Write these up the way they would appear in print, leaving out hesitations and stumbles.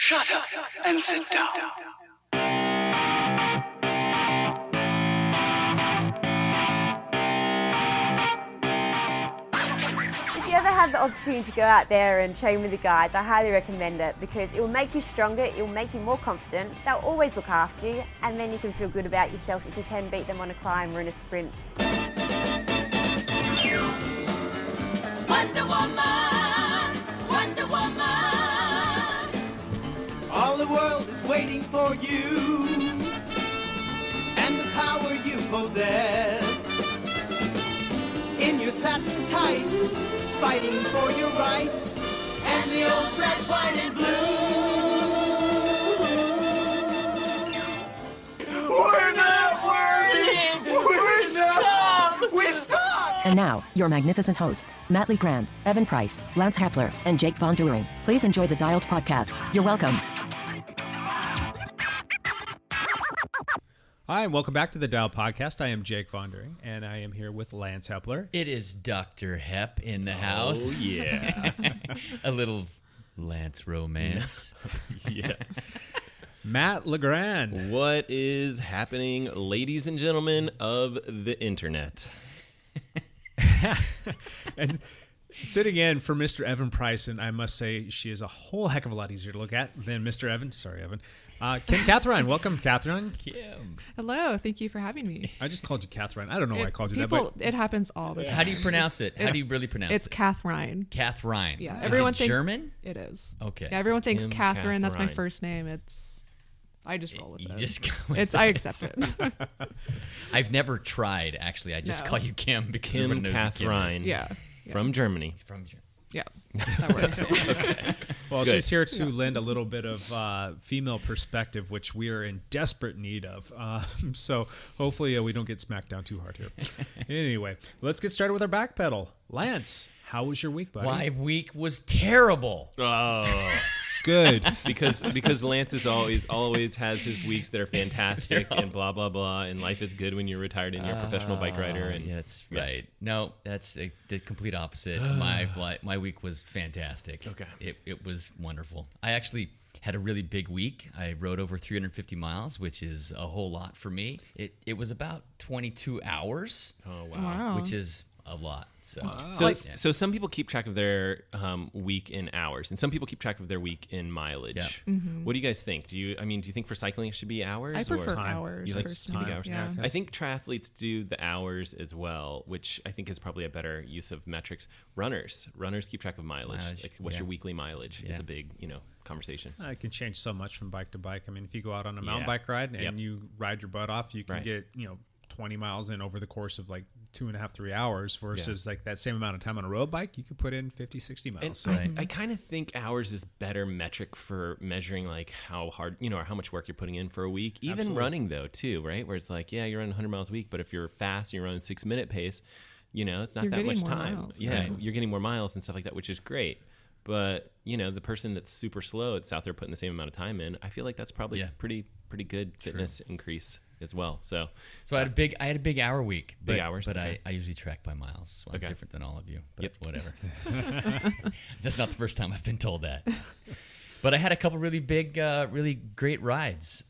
Shut up and sit down. If you ever have the opportunity to go out there and train with the guys, I highly recommend it because it will make you stronger, it will make you more confident, they'll always look after you, and then you can feel good about yourself if you can beat them on a climb or in a sprint. Wonder Woman, Wonder Woman. All the world is waiting for you and the power you possess. In your satin tights, fighting for your rights, and the old red, white, and blue. We're not worried! We're scum! We're scum! And now, your magnificent hosts, Matt Lee Grand, Evan Price, Lance Hepler, and Jake Von During. Please enjoy the Dialed podcast. You're welcome. Hi, and welcome back to the Dial Podcast. I am Jake Von During, and I am here with Lance Hepler. It is Dr. Hep in the house. Oh, yeah. A little Lance romance. Yes. Matt LeGrand. What is happening, ladies and gentlemen of the internet? And sitting in for Mr. Evan Price, and I must say she is a whole heck of a lot easier to look at than Mr. Evan. Sorry, Evan. Kathrein. Welcome, Kathrein. Kim. Hello, thank you for having me. I just called you Kathrein. I don't know why I called you People, that, but it happens all the time. How do you pronounce it? How do you really pronounce It's it? Kathrein. Kathrein. Yeah, Is everyone it thinks German? It is. Okay. Yeah, everyone thinks Kim Kathrein. That's my Kathrein. first name. I just roll with You it. just go with It's I accept it. I've never tried, actually. I just No. call you Kim because Kim everyone knows who Kim Kathrein. is. Yeah. From Germany. From Germany. Yeah, that works. well, Good. she's here to lend a little bit of female perspective, which we are in desperate need of. So hopefully we don't get smacked down too hard here. Anyway, let's get started with our backpedal. Lance, how was your week, buddy? My week was terrible. Oh, Good. because Lance is always has his weeks that are fantastic and blah blah blah, and life is good when you're retired and you're a professional bike rider. And Yeah, that's Yes. right. No, that's the complete opposite. My week was fantastic. Okay. It was wonderful. I actually had a really big week. I rode over 350 miles, which is a whole lot for me. It was about 22 hours, Oh wow. Wow. which is a lot. So some people keep track of their week in hours, and some people keep track of their week in mileage. Yeah. What do you guys think? Do you think for cycling it should be hours? I prefer or hours. You like personally. hours? Yeah. I think triathletes do the hours as well, which I think is probably a better use of metrics. Runners keep track of mileage. Like what's your weekly mileage is Yeah. a big conversation. It can change so much from bike to bike. I mean, if you go out on a mountain Yeah. bike ride and Yep. you ride your butt off, you can Right. get 20 miles in over the course of like 2.5, 3 hours versus like that same amount of time on a road bike, you could put in 50, 60 miles. And So I kind of think hours is better metric for measuring like how hard, or how much work you're putting in for a week. Even Absolutely. running though, too, right? Where it's like, yeah, you're running 100 miles a week, but if you're fast and you're running 6-minute pace, it's not You're that getting much more time. miles, Yeah, right. you're getting more miles and stuff like that, which is great. But, the person that's super slow, it's out there putting the same amount of time in, I feel like that's probably Yeah. pretty good fitness increase as well. So I had a big hour week. Big hours, But okay. I usually track by miles, so I'm Okay. different than all of you. But Yep. whatever. That's not the first time I've been told that. But I had a couple really big, really great rides.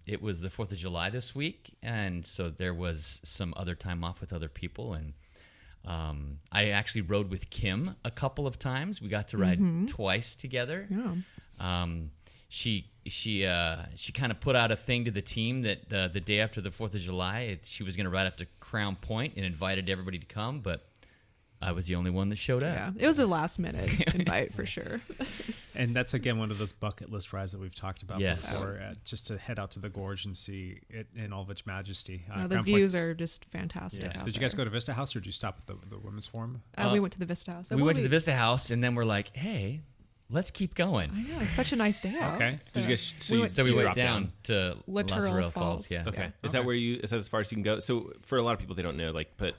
It was the 4th of July this week, and so there was some other time off with other people. And I actually rode with Kim a couple of times. We got to ride twice together. Yeah. She kind of put out a thing to the team that the day after the 4th of July, she was going to ride up to Crown Point and invited everybody to come, but I was the only one that showed up. Yeah, it was a last minute invite for sure. and that's again one of those bucket list rides that we've talked about Yes. before, just to head out to the gorge and see it in all of its majesty. The Crown views Point's- are just fantastic. Yes. out Did you guys there. go to Vista House or did you stop at the Women's Forum? We went to the Vista House. We went to the Vista House, and then we're like, hey, let's keep going. I know, it's such a nice day out. Okay. So did you guys? we went So we went dropped down to Littoral Latourell Falls. Yeah. Okay. Yeah. Is that as far as you can go? So for a lot of people, they don't know, but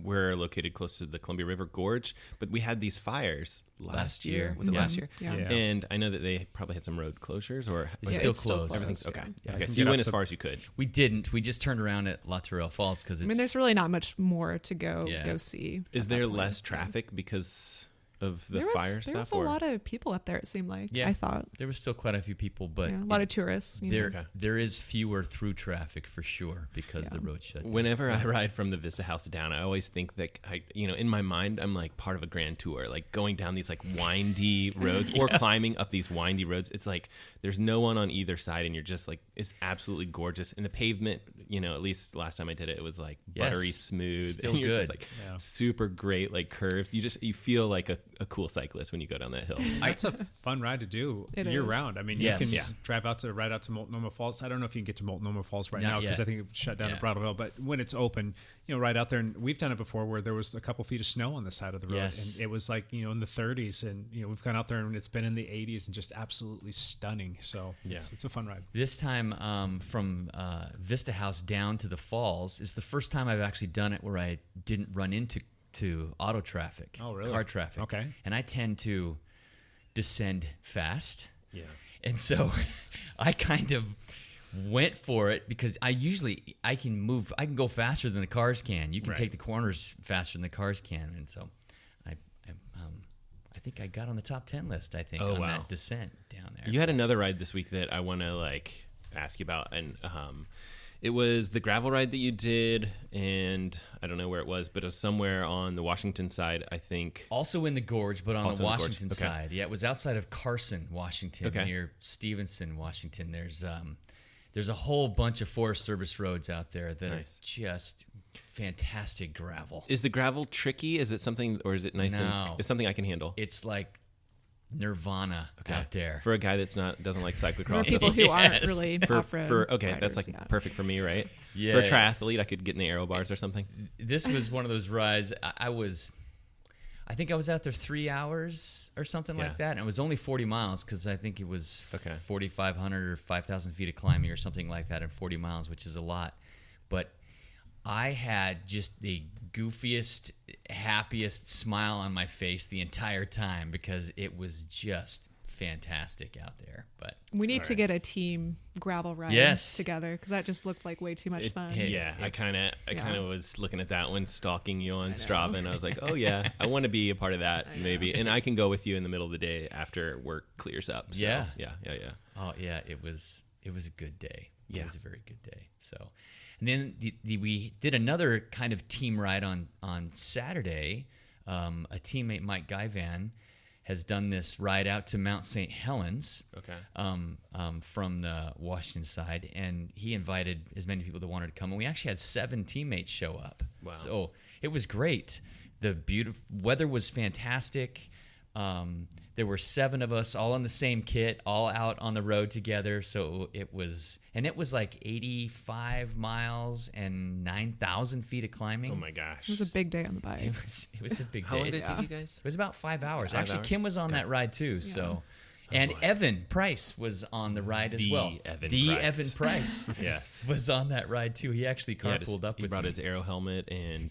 we're located close to the Columbia River Gorge, but we had these fires last year. Was it Yeah. last year? Yeah. Yeah. And I know that they probably had some road closures or It's Yeah, still it's still closed. everything's closed, okay. yeah. Okay. can So you get went up as to- far as you could. We didn't. We just turned around at Latourell Falls because it's. I mean, there's really not much more to go Yeah. go see. Is at that there point. less traffic because of the there fire was stuff? a lot of people up there, it seemed like. Yeah. I thought. There was still quite a few people, but Yeah, a lot of tourists. You know. there is fewer through traffic for sure because the road shut down. Whenever I ride from the Vista House down, I always think that in my mind, I'm like part of a grand tour, like going down these like windy roads or climbing up these windy roads. It's like there's no one on either side, and you're just like, it's absolutely gorgeous. And the pavement, at least last time I did it, it was like buttery smooth. Still and you're good. just like super great, like curves. You feel like a cool cyclist when you go down that hill. It's a fun ride to do It year is. round. I mean, Yes. you can drive right out to Multnomah Falls. I don't know if you can get to Multnomah Falls right Not now because yet. I think it shut down Yeah. at Brattleville. But when it's open, right out there, and we've done it before where there was a couple feet of snow on the side of the road, Yes. and it was like in the 30s, and we've gone out there and it's been in the 80s and just absolutely stunning. So it's a fun ride. This time from Vista House down to the falls is the first time I've actually done it where I didn't run into auto traffic, Oh, really? car traffic. Okay. And I tend to descend fast. Yeah. And so I kind of went for it because I can go faster than the cars can. You can Right. take the corners faster than the cars can. And so I think I got on the top 10 list, on that descent down there. You had another ride this week that I want to ask you about, and it was the gravel ride that you did, and I don't know where it was, but it was somewhere on the Washington side, I think. Also in the gorge, but on Also the in the gorge. Washington Okay. side. Yeah, it was outside of Carson, Washington, Okay. near Stevenson, Washington. There's a whole bunch of Forest Service roads out there that Nice. are just fantastic gravel. Is the gravel tricky? Is it something, or is it nice? No. It's something I can handle. It's like nirvana out there. For a guy doesn't like For cyclocross. people who aren't Yes. really for off-road okay, riders, that's yeah. perfect for me, right? Yeah, For a yeah. triathlete, I could get in the aero bars or something. This was one of those rides. I think I was out there 3 hours or something Yeah. like that. And it was only 40 miles because I think it was Okay. 4,500 or 5,000 feet of climbing or something like that in 40 miles, which is a lot. But I had just the goofiest, happiest smile on my face the entire time because it was just fantastic out there. But We need to get a team gravel ride Yes. together because that just looked like way too much fun. I kind of was looking at that one, stalking you on Strava, and I was like, oh yeah, I want to be a part of that maybe, and I can go with you in the middle of the day after work clears up. So, Yeah. yeah. oh yeah, it was a good day. Yeah. It was a very good day. So, and then we did another kind of team ride on Saturday. A teammate, Mike Guyvan, has done this ride out to Mount St. Helens. Okay. From the Washington side, and he invited as many people that wanted to come, and we actually had 7 teammates show up. Wow. So it was great. The beautiful weather was fantastic. There were 7 of us all in the same kit, all out on the road together. So it was like 85 miles and 9,000 feet of climbing. Oh my gosh. It was a big day on the bike. It was a big How day. long did it take you guys? It was about 5 hours. 5 Actually, hours? Kim was on that ride too. So, and Evan Price was on the ride as well. Evan Price. Price Yes. was on that ride too. He actually carpooled up He with brought me. his aero helmet and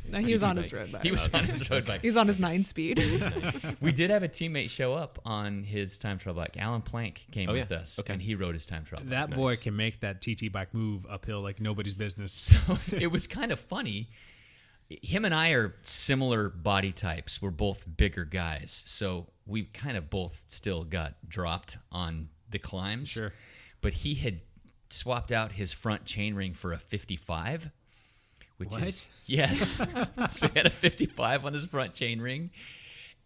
No, he was TT on his bike. road bike. He was on his road bike. He was on his 9-speed. We did have a teammate show up on his time trial bike. Alan Plank came Oh, with yeah. us, Okay. and he rode his time trial bike. That boy can make that TT bike move uphill like nobody's business. So it was kind of funny. Him and I are similar body types. We're both bigger guys. So we kind of both still got dropped on the climbs. Sure. But he had swapped out his front chainring for a 55, which What? is, yes. So he had a 55 on his front chainring.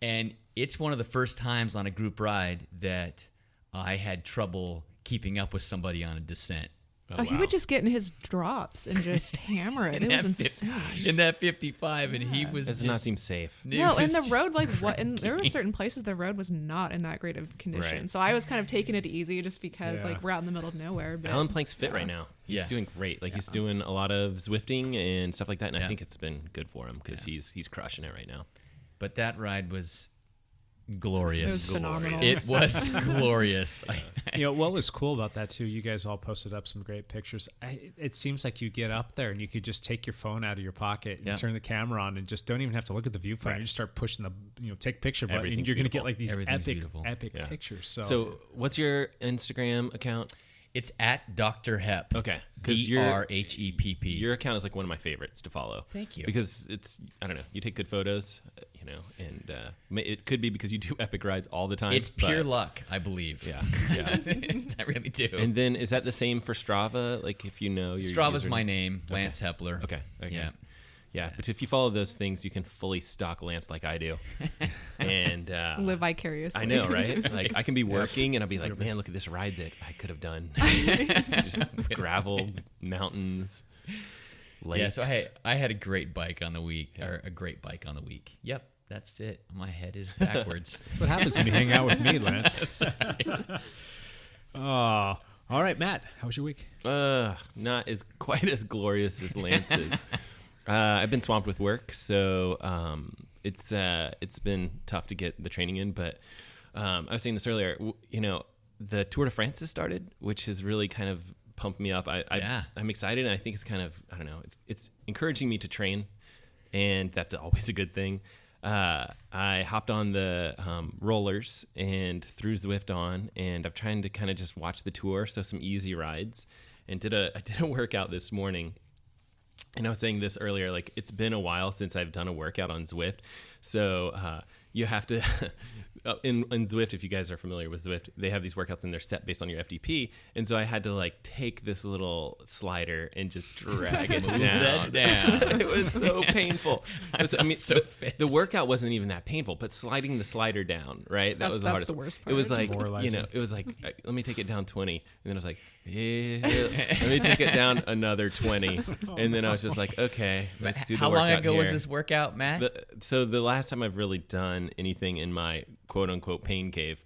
And it's one of the first times on a group ride that I had trouble keeping up with somebody on a descent. Oh, he would just get in his drops and just hammer it. It was insane. In that 55, and he was does not seem safe. No, and the road, like what? And there were certain places the road was not in that great of condition. Right. So I was kind of taking it easy just because Yeah. like we're out in the middle of nowhere. But Alan Plank's fit right now. He's Yeah. doing great. Like he's doing a lot of Zwifting and stuff like that, and Yeah. I think it's been good for him because he's crushing it right now. But that ride was glorious. It was phenomenal. It was glorious. What was cool about that too, you guys all posted up some great pictures. It seems like you get up there and you could just take your phone out of your pocket and Yeah. turn the camera on and just don't even have to look at the viewfinder. You just start pushing the take picture button, and Everything's you're going to beautiful. get like these Everything's epic beautiful. epic Yeah. pictures. So what's your Instagram account? It's at Dr. Hep. Okay. DRHEPP. Your account is like one of my favorites to follow. Thank you. Because it's, I don't know, you take good photos, and it could be because you do epic rides all the time. It's pure luck, I believe. Yeah. I really do. And then is that the same for Strava? Like if you know your Strava's username? my name, Lance Hepler. Okay. Yeah. Yeah, but if you follow those things, you can fully stalk Lance like I do. And Live vicariously. I know, right? Like I can be working and I'll be like, man, look at this ride that I could have done. Just gravel, mountains, lakes. Yeah, so I had a great bike on the week, or a great bike on the week. Yep, that's it. My head is backwards. That's what happens when you hang out with me, Lance. That's right. Oh, all right, Matt. How was your week? Not as quite as glorious as Lance's. I've been swamped with work, so it's been tough to get the training in. But I was saying this earlier. The Tour de France has started, which has really kind of pumped me up. I'm excited, and I think it's kind of, I don't know, it's encouraging me to train, and that's always a good thing. I hopped on the rollers and threw Zwift on, and I'm trying to kind of just watch the tour, so some easy rides. And I did a workout this morning. And I was saying this earlier, like it's been a while since I've done a workout on Zwift. So you have to, in Zwift, if you guys are familiar with Zwift, they have these workouts and they're set based on your FTP. And so I had to like take this little slider and just drag it down. It was so painful. The workout wasn't even that painful, but sliding the slider down, right? That was the hardest. That's the worst part. It was like, it was like, let me take it down 20. And then I was like, let me take it down another 20. And then I was just like, okay, let's do the workout. How long ago here. was this workout, Matt? So the last time I've really done anything in my quote unquote pain cave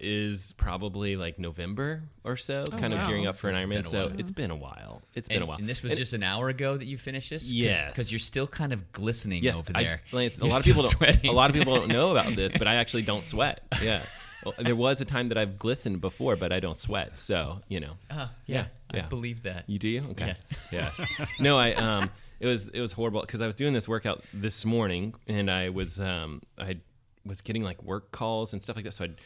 is probably like November or so, of gearing up for an Ironman. So it's been a while. And this was just an hour ago that you finished this? Yes. Because you're still kind of glistening over there. Lance, a You're lot of people don't know about this, but I actually don't sweat. Yeah. Well, there was a time that I've glistened before, but I don't sweat. So, I believe that. You do? Okay. Yeah. Yes. No, it was horrible because I was doing this workout this morning and I was getting like work calls and stuff like that. So I'd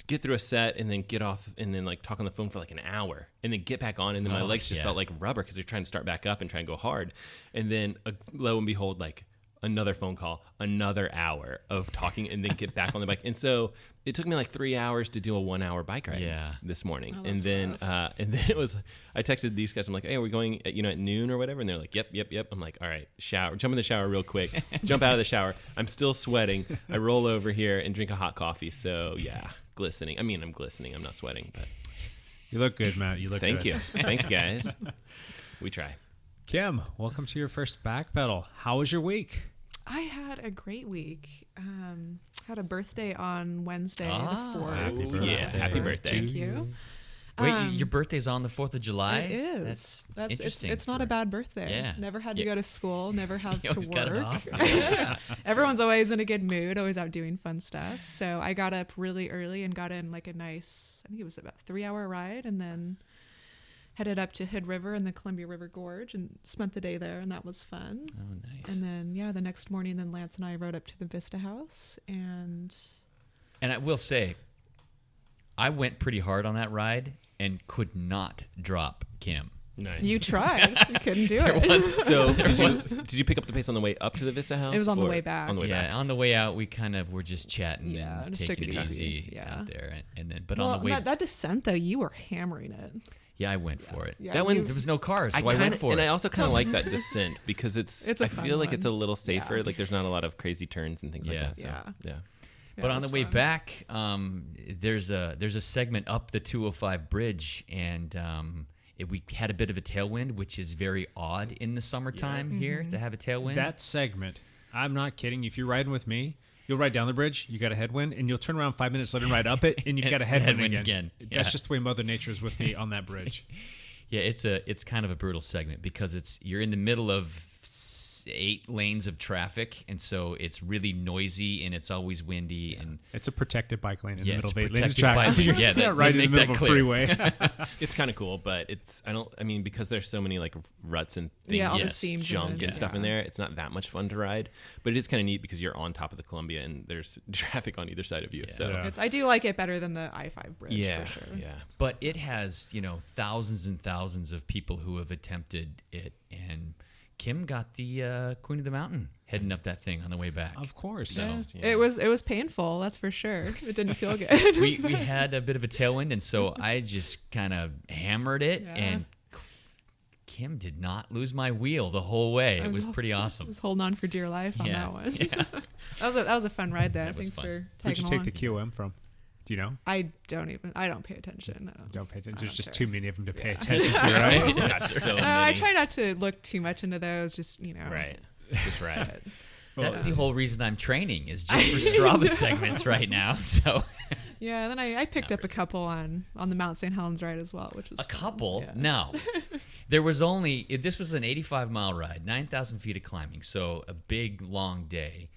get through a set and then get off and then like talk on the phone for like an hour and then get back on. And then my legs just felt like rubber because they're trying to start back up and try and go hard. And then lo and behold, like another phone call, another hour of talking and then get back on the bike. And so it took me like 3 hours to do a 1 hour bike ride this morning. And then it was, I texted these guys. I'm like, hey, are we going at noon or whatever? And they're like, yep. I'm like, all right, jump in the shower real quick, jump out of the shower. I'm still sweating. I roll over here and drink a hot coffee. So yeah, glistening. I mean, I'm glistening. I'm not sweating, but You look good, Matt. You look good. thank you. Thanks guys. We try. Kim, welcome to your first Backpedal. How was your week? I had a great week. Had a birthday on Wednesday, the 4th. Happy birthday. Yes, happy birthday. Thank you. Wait, your birthday's on the 4th of July? It is. That's interesting. It's not a bad birthday. Yeah. Never had to go to school. Never had You to always got it work. off. Everyone's always in a good mood. Always out doing fun stuff. So I got up really early and got in like a nice, I think it was about a 3-hour ride, and then headed up to Hood River and the Columbia River Gorge and spent the day there, and that was fun. Oh, nice. And then the next morning, then Lance and I rode up to the Vista House, and And I will say, I went pretty hard on that ride and could not drop Kim. Nice. you tried. You couldn't do it. So did you pick up the pace on the way up to the Vista House? It was on the or way back. On the way back. On the way out, we kind of were just chatting Yeah, and just taking took it it easy easy. Yeah. out there. And then, but Well, on the way, that descent though, you were hammering it. I went for it. Yeah, That one- There was no cars, so I went for and it. I also kind of like that descent because It's a I fun feel like it's a one. little safer. Yeah. Like there's not a lot of crazy turns and things like that. So, yeah. But it on was the way fun. back, there's a segment up the 205 bridge, and we had a bit of a tailwind, which is very odd in the summertime here to have a tailwind. That segment, I'm not kidding. If you're riding with me, you'll ride down the bridge, you got a headwind, and you'll turn around 5 minutes later and ride up it, and you've got a It's headwind, headwind again. again. That's Yeah. just the way Mother Nature is with me on that bridge. Yeah, it's kind of a brutal segment because you're in the middle of 8 lanes of traffic, and so it's really noisy and it's always windy and It's a protected bike lane in the Yeah, middle it's of 8 lanes of protected traffic. bike lane. Yeah, You're that- not right they in the make middle of that a clear. freeway. It's kind of cool, but I mean, because there's so many like ruts and things, Yeah, all the Yes, seams junk and and stuff in yeah. there, it's not that much fun to ride. But it is kind of neat because you're on top of the Columbia and there's traffic on either side of you. So Yeah. I do like it better than the I-5 bridge yeah, for sure. yeah. But it has, thousands and thousands of people who have attempted it, and Kim got the Queen of the Mountain heading up that thing on the way back. Of course. So, yeah. It was painful, that's for sure. It didn't feel good. we had a bit of a tailwind, and so I just kind of hammered it, Yeah. and Kim did not lose my wheel the whole way. It was pretty I awesome. was holding on for dear life on Yeah, that one. yeah. that was a fun ride though. That was Thanks fun. for Where'd tagging you take along. the QOM from? Do you know? I don't pay attention. I Don't pay attention. I There's don't just care. too many of them to pay attention to, right? That's so I many. try not to look too much into those. Just Right. Just right. That's the whole reason I'm training, is just for Strava segments right now. So Yeah, and then I picked up a couple on the Mount St. Helens ride as well, which was a couple? Yeah. No. This was an 85-mile ride, 9,000 feet of climbing, so a big, long day.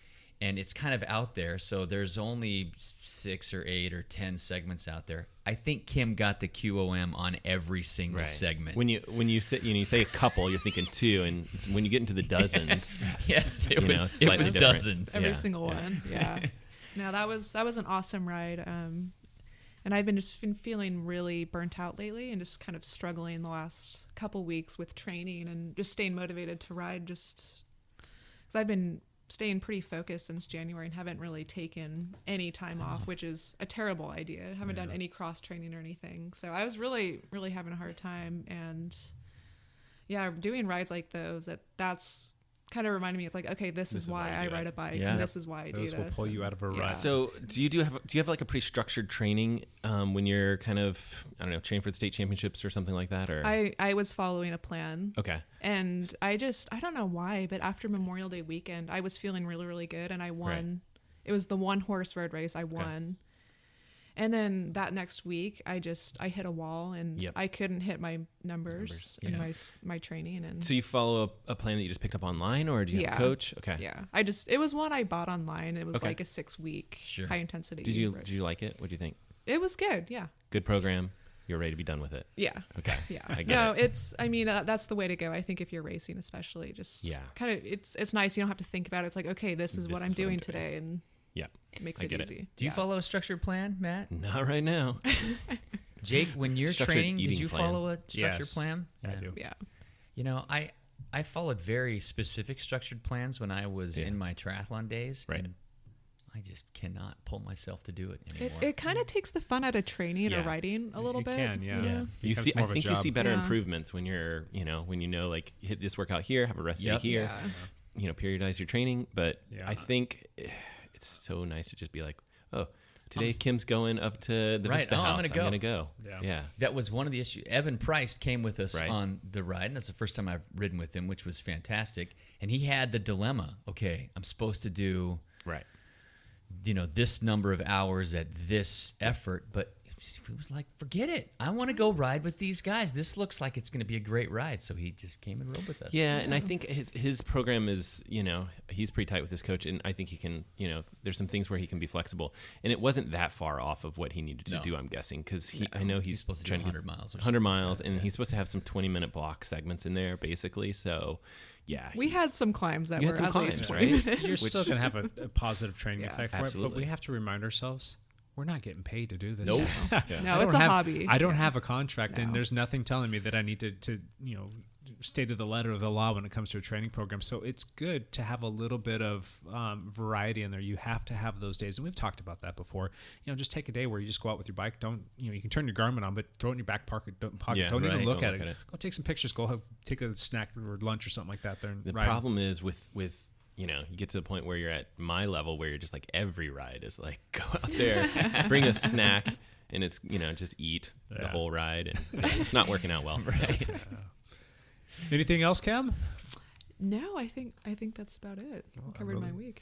And it's kind of out there, so there's only 6 or 8 or 10 segments out there. I think Kim got the QOM on every single Right. segment. When you say a couple, you're thinking 2, and when you get into the dozens, Yes, it You know, was, it's it slightly was different. dozens. every Yeah. single one. Yeah. No, that was an awesome ride. And I've been feeling really burnt out lately and just kind of struggling the last couple weeks with training and just staying motivated to ride, just because I've been staying pretty focused since January and haven't really taken any time off, which is a terrible idea. I haven't done any cross training or anything. So I was really, really having a hard time. And yeah, doing rides like those, that's kind of reminded me, it's like, okay, this is why I ride a bike, Yeah. and this is why I Those do will this. pull you and- out of a rut. yeah. So do you have like a pretty structured training when you're kind of, I don't know, training for the state championships or something like that? Or I was following a plan. okay, And I don't know why, but after Memorial Day weekend, I was feeling really, really good, and I won. Right. It was the one horse road race. I won. And then that next week, I hit a wall, and Yep. I couldn't hit my numbers in my training. And so you follow a plan that you just picked up online, or do you have a coach? Okay, yeah, it was one I bought online. It was Okay. like a 6-week Sure. high intensity. Did you race. like it? What do you think? It was good. Yeah. Good program. You're ready to be done with it. Yeah. Okay. Yeah. I get No, it. that's the way to go. I think if you're racing, especially, just Yeah. kind of, it's nice. You don't have to think about it. It's like, okay, this is what I'm doing today, and Yeah. it makes I it get it. easy. Do you Yeah. follow a structured plan, Matt? Not right now. Jake, when you're Structured training, did eating you plan. follow a structured Yes, plan? I do. Yeah. I followed very specific structured plans when I was Yeah. in my triathlon days. Right. And I just cannot pull myself to do it It, anymore. it kind of takes the fun out of training or Yeah. riding a little You bit. can, yeah. Yeah. You Becomes see, more I of a think you job. see better Yeah. improvements when you're, when like hit this workout here, have a rest day Yep. here, Yeah. periodize your training. But Yeah. I think it's so nice to just be like, oh, today Kim's going up to the Right. Vista Oh, I'm House. gonna I'm go. gonna go. Yeah. Yeah. That was one of the issues. Evan Price came with us Right. on the ride, and that's the first time I've ridden with him, which was fantastic. And he had the dilemma, okay, I'm supposed to do, Right. this number of hours at this effort, but he was like, forget it. I want to go ride with these guys. This looks like it's going to be a great ride. So he just came and rode with us. Yeah, and I think his program is, he's pretty tight with his coach, and I think he can, there's some things where he can be flexible, and it wasn't that far off of what he needed to No. do, I'm guessing, because I know he's supposed to do trying 100 to miles or 100 something. miles, and he's supposed to have some 20-minute block segments in there, basically. So, yeah, We he's- had some climbs that You were had some at least climbs, 20 right? minutes. You're still going to have a positive training Yeah. effect for it, but Absolutely. we have to remind ourselves we're not getting paid to do this. Nope. No, I it's don't a have- hobby. I don't Yeah. have a contract, and No. there's nothing telling me that I need to stay to the letter of the law when it comes to a training program. So it's good to have a little bit of variety in there. You have to have those days, and we've talked about that before. Just take a day where you just go out with your bike. Don't you can turn your Garmin on, but throw it in your back pocket. Don't Yeah, even right. look Don't at look it. at it. Go take some pictures. Go take a snack or lunch or something like that. There. And The ride. problem is with you get to the point where you're at my level where you're just like every ride is like go out there, bring a snack, and it's just eat the Yeah. whole ride, and it's not working out well. Right. Anything else, Cam? No, I think that's about it. I covered my week.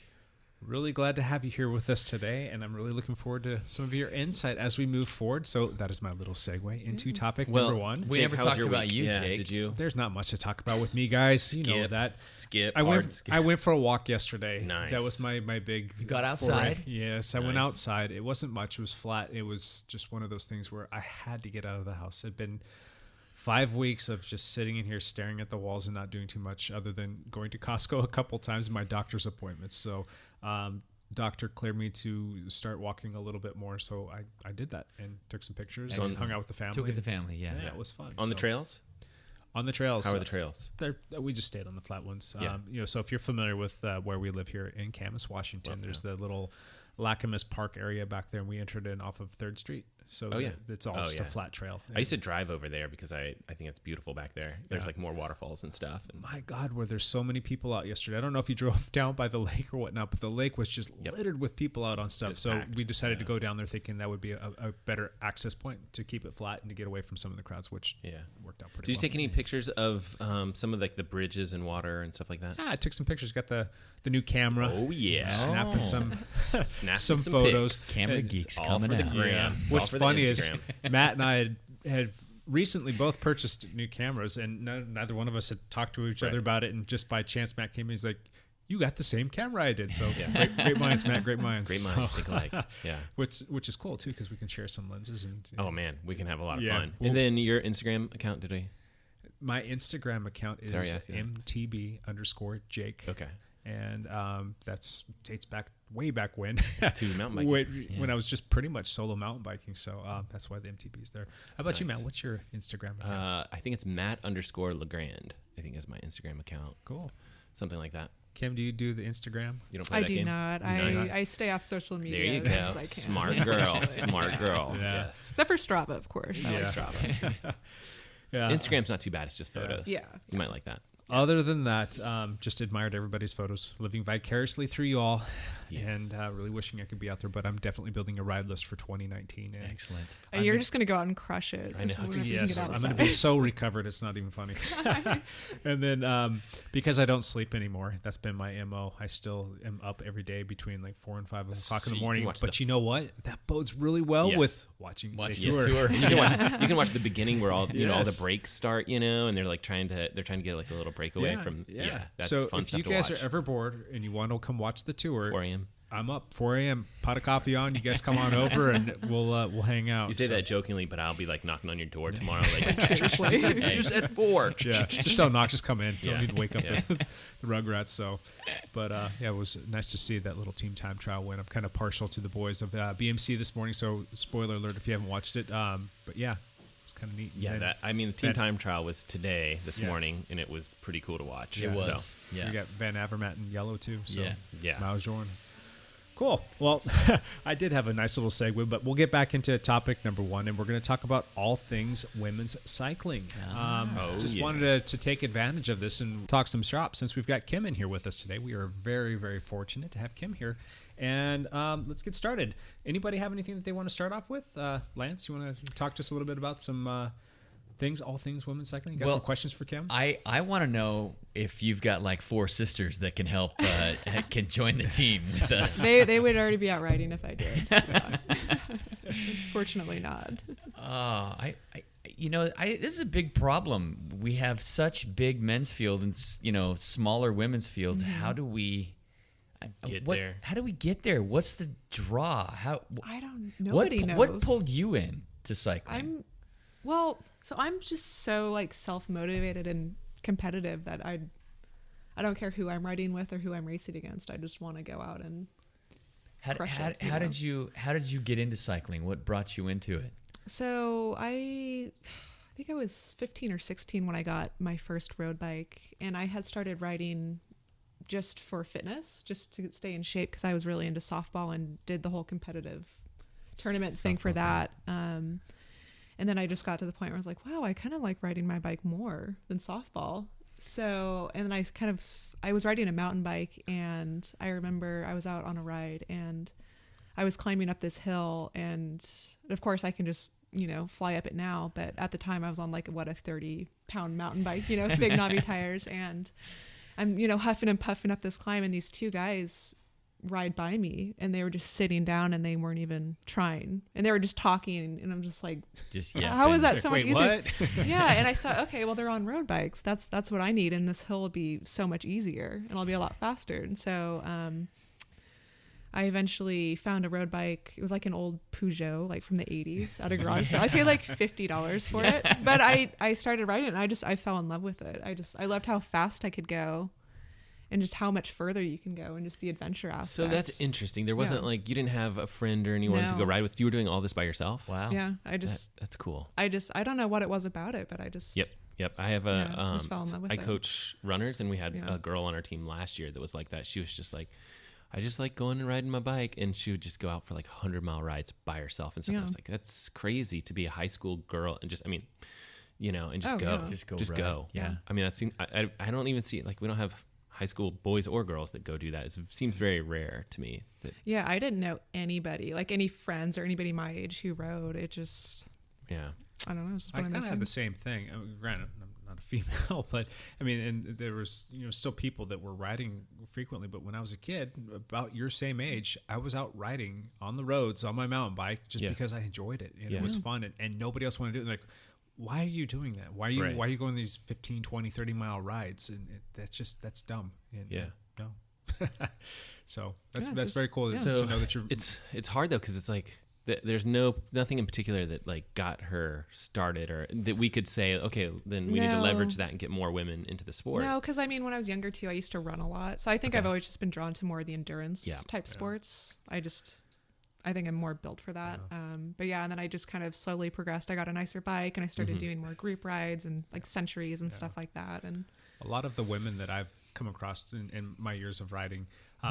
Really glad to have you here with us today, and I'm really looking forward to some of your insight as we move forward. So that is my little segue into topic number one. We Jake, never how's talked your about week? you, Yeah, Jake. did you? There's not much to talk about with me, guys. You know that. Skip. I hard went. skip. I went for a walk yesterday. Nice. That was my big. You got outside? Yes, I went Nice. outside. It wasn't much. It was flat. It was just one of those things where I had to get out of the house. It'd been 5 weeks of just sitting in here staring at the walls and not doing too much other than going to Costco a couple times and my doctor's appointments. So doctor cleared me to start walking a little bit more. So I did that and took some pictures and hung out with the family. Took with the family, yeah. Yeah, it was fun. On the So, trails? On the trails. How are the trails? We just stayed on the flat ones. Yeah. So if you're familiar with where we live here in Camas, Washington, there's the little Lacamas Park area back there, and we entered in off of 3rd Street. So it's all just a flat trail. I used to drive over there because I think it's beautiful back there. There's like more waterfalls and stuff. And My God, were there so many people out yesterday? I don't know if you drove down by the lake or whatnot, but the lake was just littered with people out on stuff. It's So packed. we decided to go down there thinking that would be a better access point to keep it flat and to get away from some of the crowds, which worked out pretty Did you well. take any pictures of some of like the bridges and water and stuff like that? Yeah, I took some pictures. Got the new camera. Oh yeah, Snapping some Snapping some photos. pics. Camera And geeks all coming for the out. gram. It's What's all for the funny is Instagram. Matt and I had recently both purchased new cameras, and neither one of us had talked to each other about it. And just by chance, Matt came in. He's like, "You got the same camera I did." So great minds, Matt. Great minds. Great minds think alike. Yeah. Which is cool too, because we can share some lenses and. Oh man, we can have a lot of Yeah. fun. Well- And then your Instagram account, did we? My Instagram account is Sorry, I asked you that. mtb_Jake. Okay. And that's dates back way back when To mountain biking. when I was just pretty much solo mountain biking. So that's why the MTB is there. How about you, Matt? What's your Instagram account? I think it's Matt_Legrand. I think is my Instagram account. Cool. Something like that. Kim, do you do the Instagram? You don't play I that do game? not. Nice. I stay off social There media you as go. much as I can. Smart girl. Smart girl. Yeah. Yes. Except for Strava, of course. I like Yeah. Strava. Yeah. Instagram's not too bad. It's just photos. Yeah. You might like that. Other than that, just admired everybody's photos, living vicariously through you all, Yes. and really wishing I could be out there. But I'm definitely building a ride list for 2019. And Excellent. And you're just going to go out and crush it. I know. Just whenever you Yes, can get I'm going to outside. be so recovered. It's not even funny. And then because I don't sleep anymore, that's been my MO. I still am up every day between like 4 and 5 o'clock So in you the can morning. watch But the- you know what? That bodes really well Yes. with watching the Watching tour. the tour. You can watch the beginning where all all the Yes. breaks start, and they're like trying to get like a little breakaway from that's so fun if stuff you to guys watch. are ever bored and you want to come watch the tour, 4 a.m. I'm up 4 a.m. Pot of coffee on. You guys come on over and we'll hang out. You say So, that jokingly, but I'll be like knocking on your door tomorrow. Like, Seriously. you said 4. yeah, just don't knock. Just come in. Yeah. Don't need to wake up Yeah. the Rugrats. So, but it was nice to see that little team time trial win. I'm kind of partial to the boys of BMC this morning. So spoiler alert if you haven't watched it. But yeah, it's kind of neat. Yeah, And the team Van- time trial was today, this Yeah. morning, and it was pretty cool to watch. It was. So, Yeah. You got Van Avermaet in yellow too. So Yeah. Maujourne. Cool. Well, I did have a nice little segue, but we'll get back into topic number 1, and we're going to talk about all things women's cycling. Just wanted to take advantage of this and talk some shop since we've got Kim in here with us today. We are very, very fortunate to have Kim here. And let's get started. Anybody have anything that they want to start off with? Lance, you want to talk to us a little bit about some all things women's cycling? You got some questions for Kim? I want to know if you've got like 4 sisters that can help, can join the team with us. They would already be out riding if I did. Fortunately not. This is a big problem. We have such big men's field and smaller women's fields. How do we Get there. How do we get there? What's the draw? I don't. Nobody knows. What pulled you in to cycling? I'm just so like self-motivated and competitive that I don't care who I'm riding with or who I'm racing against. I just want to go out and crush it, how did you get into cycling? What brought you into it? So I think I was 15 or 16 when I got my first road bike, and I had started riding just for fitness, just to stay in shape, because I was really into softball and did the whole competitive tournament thing for that. And then I just got to the point where I was like, wow, I kind of like riding my bike more than softball. So, and then I was riding a mountain bike, and I remember I was out on a ride and I was climbing up this hill, and of course I can just, fly up it now. But at the time I was on like a 30-pound mountain bike, big knobby tires. And I'm, huffing and puffing up this climb, and these 2 guys ride by me, and they were just sitting down and they weren't even trying, and they were just talking, and I'm just like, how is that so much Wait, easier? what? Yeah, and I saw, okay, well, they're on road bikes. That's what I need, and this hill will be so much easier, and I'll be a lot faster. And so I eventually found a road bike. It was like an old Peugeot, like from the 80s at a garage sale. I paid like $50 for it, but I started riding it, and I fell in love with it. I loved how fast I could go, and just how much further you can go, and just the adventure aspect. So that's interesting. There wasn't like, you didn't have a friend or anyone to go No. ride with. You were doing all this by yourself? Wow. Yeah, That's cool. I don't know what it was about it, but I just Yep. I have just fell in love with I it. coach runners, and we had Yeah. a girl on our team last year that was like that. She was just like, I just like going and riding my bike, and she would just go out for like 100-mile rides by herself and stuff. Yeah. I was like, that's crazy to be a high school girl and just, and just Oh, go, yeah. Just go ride. Yeah. I mean, I don't even see, like, we don't have high school boys or girls that go do that. It seems very rare to me. Yeah, I didn't know anybody, like any friends or anybody my age who rode. It just, Yeah. I don't know. It's just I one of kind those of had the things. same thing. I mean, granted, I'm not a female, but I mean, and there was still people that were riding frequently. But when I was a kid, about your same age, I was out riding on the roads on my mountain bike just because I enjoyed it and it was fun, and nobody else wanted to do it. Like, why are you doing that? Why are you going these 15, 20, 30-mile rides? And that's dumb. And, no. So that's very cool to know that you're. It's hard though, because it's like there's nothing in particular that like got her started, or that we could say, okay, then we need to leverage that and get more women into the sport. No, because I mean, when I was younger too, I used to run a lot. So I think I've always just been drawn to more of the endurance type sports. I think I'm more built for that. But yeah, and then I just kind of slowly progressed. I got a nicer bike, and I started doing more group rides and like centuries and stuff like that. And a lot of the women that I've come across in my years of riding,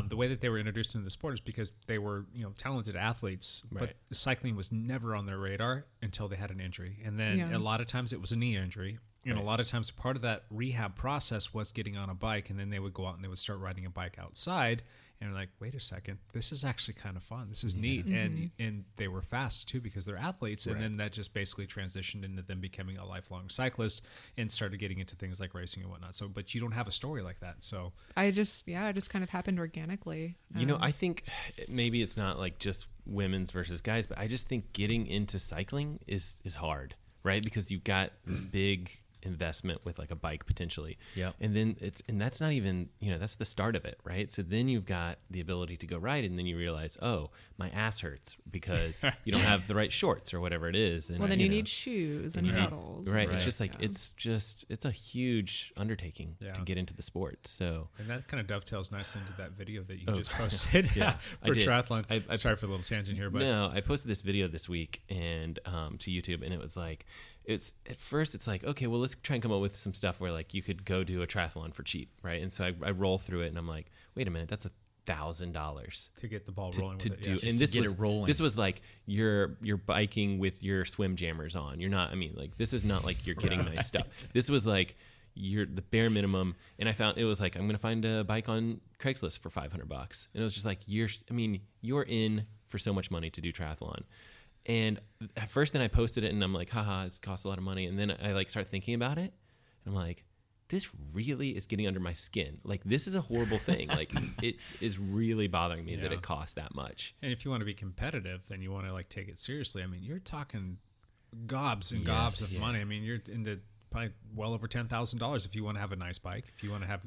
the way that they were introduced into the sport is because they were talented athletes, but cycling was never on their radar until they had an injury. And then a lot of times it was a knee injury. And a lot of times part of that rehab process was getting on a bike, and then they would go out and they would start riding a bike outside, and like, wait a second, this is actually kind of fun. This is neat. And they were fast too because they're athletes. And then that just basically transitioned into them becoming a lifelong cyclist and started getting into things like racing and whatnot. So, but you don't have a story like that. So it just kind of happened organically. I think maybe it's not like just women's versus guys, but I just think getting into cycling is hard, right? Because you've got this big investment with like a bike potentially, and then that's not even that's the start of it, right? So then you've got the ability to go ride, and then you realize, oh, my ass hurts because you don't have the right shorts or whatever it is, and then you need shoes and pedals, right? It's just like it's a huge undertaking to get into the sport. So, and that kind of dovetails nicely into that video that you just posted for triathlon. I sorry for the little tangent here, but no, I posted this video this week and to YouTube, and it was like, it's at first it's like, okay, well, let's try and come up with some stuff where like you could go do a triathlon for cheap, right? And so I roll through it, and I'm like, wait a minute, that's $1,000 to get the ball rolling to with do. it. And this was like you're biking with your swim jammers on. You're not. I mean, like, this is not like you're getting nice stuff. This was like you're the bare minimum. And I found it was like, I'm gonna find a bike on Craigslist for $500, and it was just like you're in for so much money to do triathlon. And at first, then I posted it, and I'm like, haha, it costs a lot of money. And then I like start thinking about it, and I'm like, this really is getting under my skin. Like, this is a horrible thing. Like, it is really bothering me that it costs that much. And if you want to be competitive and you want to like take it seriously, I mean, you're talking gobs and gobs of money. I mean, you're into probably well over $10,000 if you want to have a nice bike, if you want to have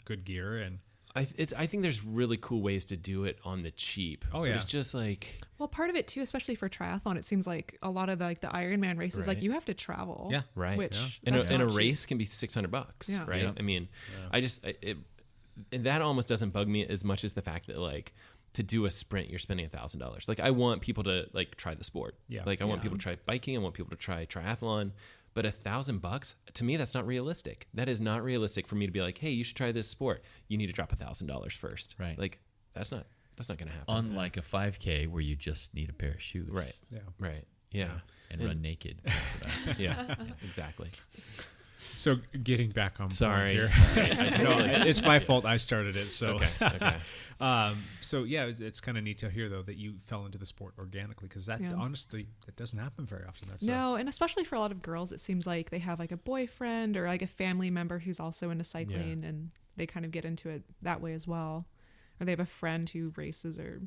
good gear. And I think there's really cool ways to do it on the cheap. Oh yeah, but it's just like, well, part of it too, especially for triathlon, it seems like a lot of the Ironman races, like you have to travel. Yeah, right. Which and a race can be $600. Right. I mean, and that almost doesn't bug me as much as the fact that like to do a sprint, you're spending $1,000. Like, I want people to like try the sport. Yeah. Like, I want people to try biking. I want people to try triathlon. But $1,000 to me, that's not realistic. That is not realistic for me to be like, hey, you should try this sport. You need to drop $1,000 first. Right. Like, that's not going to happen. Unlike a 5K where you just need a pair of shoes. Right. Yeah. Right. Yeah. And run naked. Yeah. Exactly. So getting back on sorry here. No, it's my fault. I started it. So okay. So yeah, it's kind of neat to hear though that you fell into the sport organically, because that honestly, it doesn't happen very often. And especially for a lot of girls, it seems like they have like a boyfriend or like a family member who's also into cycling, and they kind of get into it that way as well. or they have a friend who races or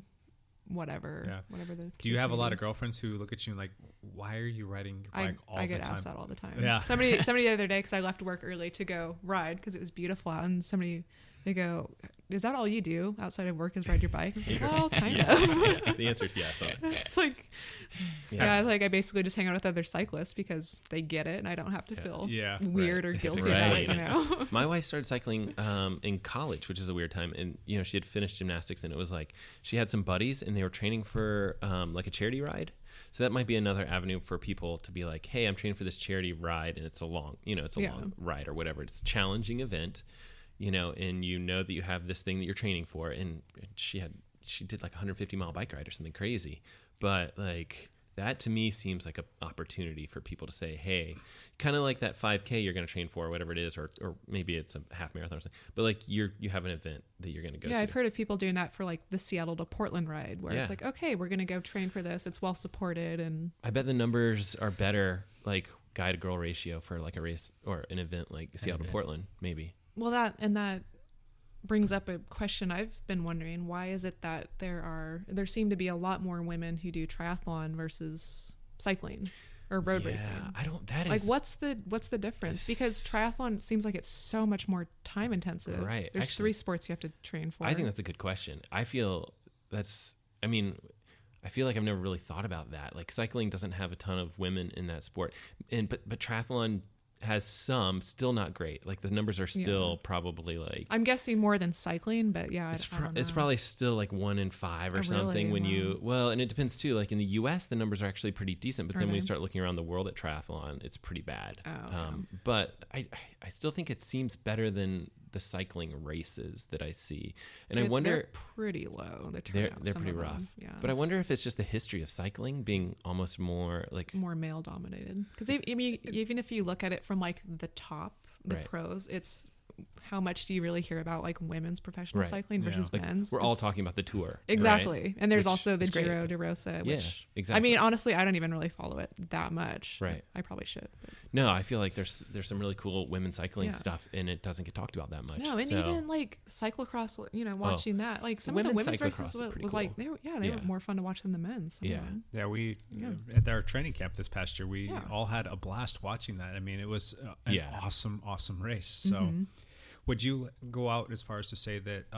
whatever. Yeah. Whatever the. Do you case have a may lot be. of girlfriends who look at you and like, why are you riding your bike all I the get time? asked that all the time. Yeah. Somebody the other day, because I left work early to go ride because it was beautiful out, and they go, "Is that all you do outside of work? Is ride your bike?" I was like, well, kind of. Yeah, the answer is yes. It's like, yeah, like I basically just hang out with other cyclists because they get it, and I don't have to feel Yeah. weird or Right. guilty Right. about it. You know. My wife started cycling in college, which is a weird time. And, you know, she had finished gymnastics, and it was like she had some buddies and they were training for like a charity ride. So that might be another avenue for people to be like, hey, I'm training for this charity ride, and it's a long, long ride or whatever. It's a challenging event, you know, and you know that you have this thing that you're training for. And she did like a 150-mile bike ride or something crazy. But like, that to me seems like an opportunity for people to say, hey, kind of like that 5K you're going to train for, or whatever it is, or maybe it's a half marathon or something. But like you have an event that you're going to go to. Yeah, I've heard of people doing that for like the Seattle to Portland ride, where it's like, okay, we're going to go train for this. It's well supported, and I bet the numbers are better, like guy to girl ratio for like a race or an event like Seattle to Portland, maybe. well, that brings up a question I've been wondering. Why is it that there seem to be a lot more women who do triathlon versus cycling or road racing? Like, what's the difference? Because triathlon seems like it's so much more time intensive. Right. There's Actually, 3 sports you have to train for. I think that's a good question. I feel like I've never really thought about that. Like, cycling doesn't have a ton of women in that sport, but triathlon has some, still not great. Like, the numbers are still probably like, I'm guessing more than cycling, but yeah, I don't know. it's probably still like 1 in 5 or something. Really? And it depends too. Like in the US, the numbers are actually pretty decent, but then when you start looking around the world at triathlon, it's pretty bad. But I still think it seems better than the cycling races that I see. And I wonder, they're pretty low. They're pretty rough. Yeah. But I wonder if it's just the history of cycling being almost more like more male dominated. Because even if you look at it from like the top, the pros, it's how much do you really hear about like women's professional cycling versus like, men's? we're all talking about the tour. Exactly. Right? And there's Which also the is great. Giro de Rosa, which exactly. I mean, honestly, I don't even really follow it that much. Right. I probably should. But. No, I feel like there's some really cool women's cycling stuff, and it doesn't get talked about that much. No, and even like cyclocross, watching that, like some of the women's races was cool. like they were more fun to watch than the men's. We at our training camp this past year, we all had a blast watching that. I mean, it was an awesome race. So. Would you go out as far as to say that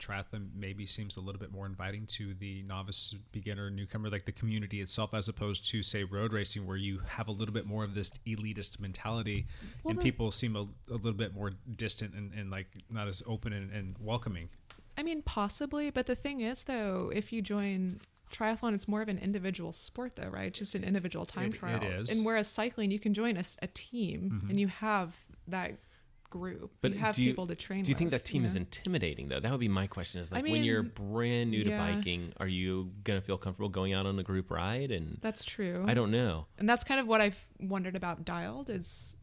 triathlon maybe seems a little bit more inviting to the novice, beginner, newcomer, like the community itself, as opposed to, say, road racing, where you have a little bit more of this elitist mentality, and people seem a little bit more distant and like not as open and welcoming? I mean, possibly, but the thing is, though, if you join triathlon, it's more of an individual sport, though, right? It's just an individual time trial. It is. And whereas cycling, you can join a team, and you have that group. But you have people to train Do you think with, that team is intimidating, though? That would be my question, is like, I mean, when you're brand new to biking, are you going to feel comfortable going out on a group ride? And that's true. I don't know. And that's kind of what I've wondered about Dialed is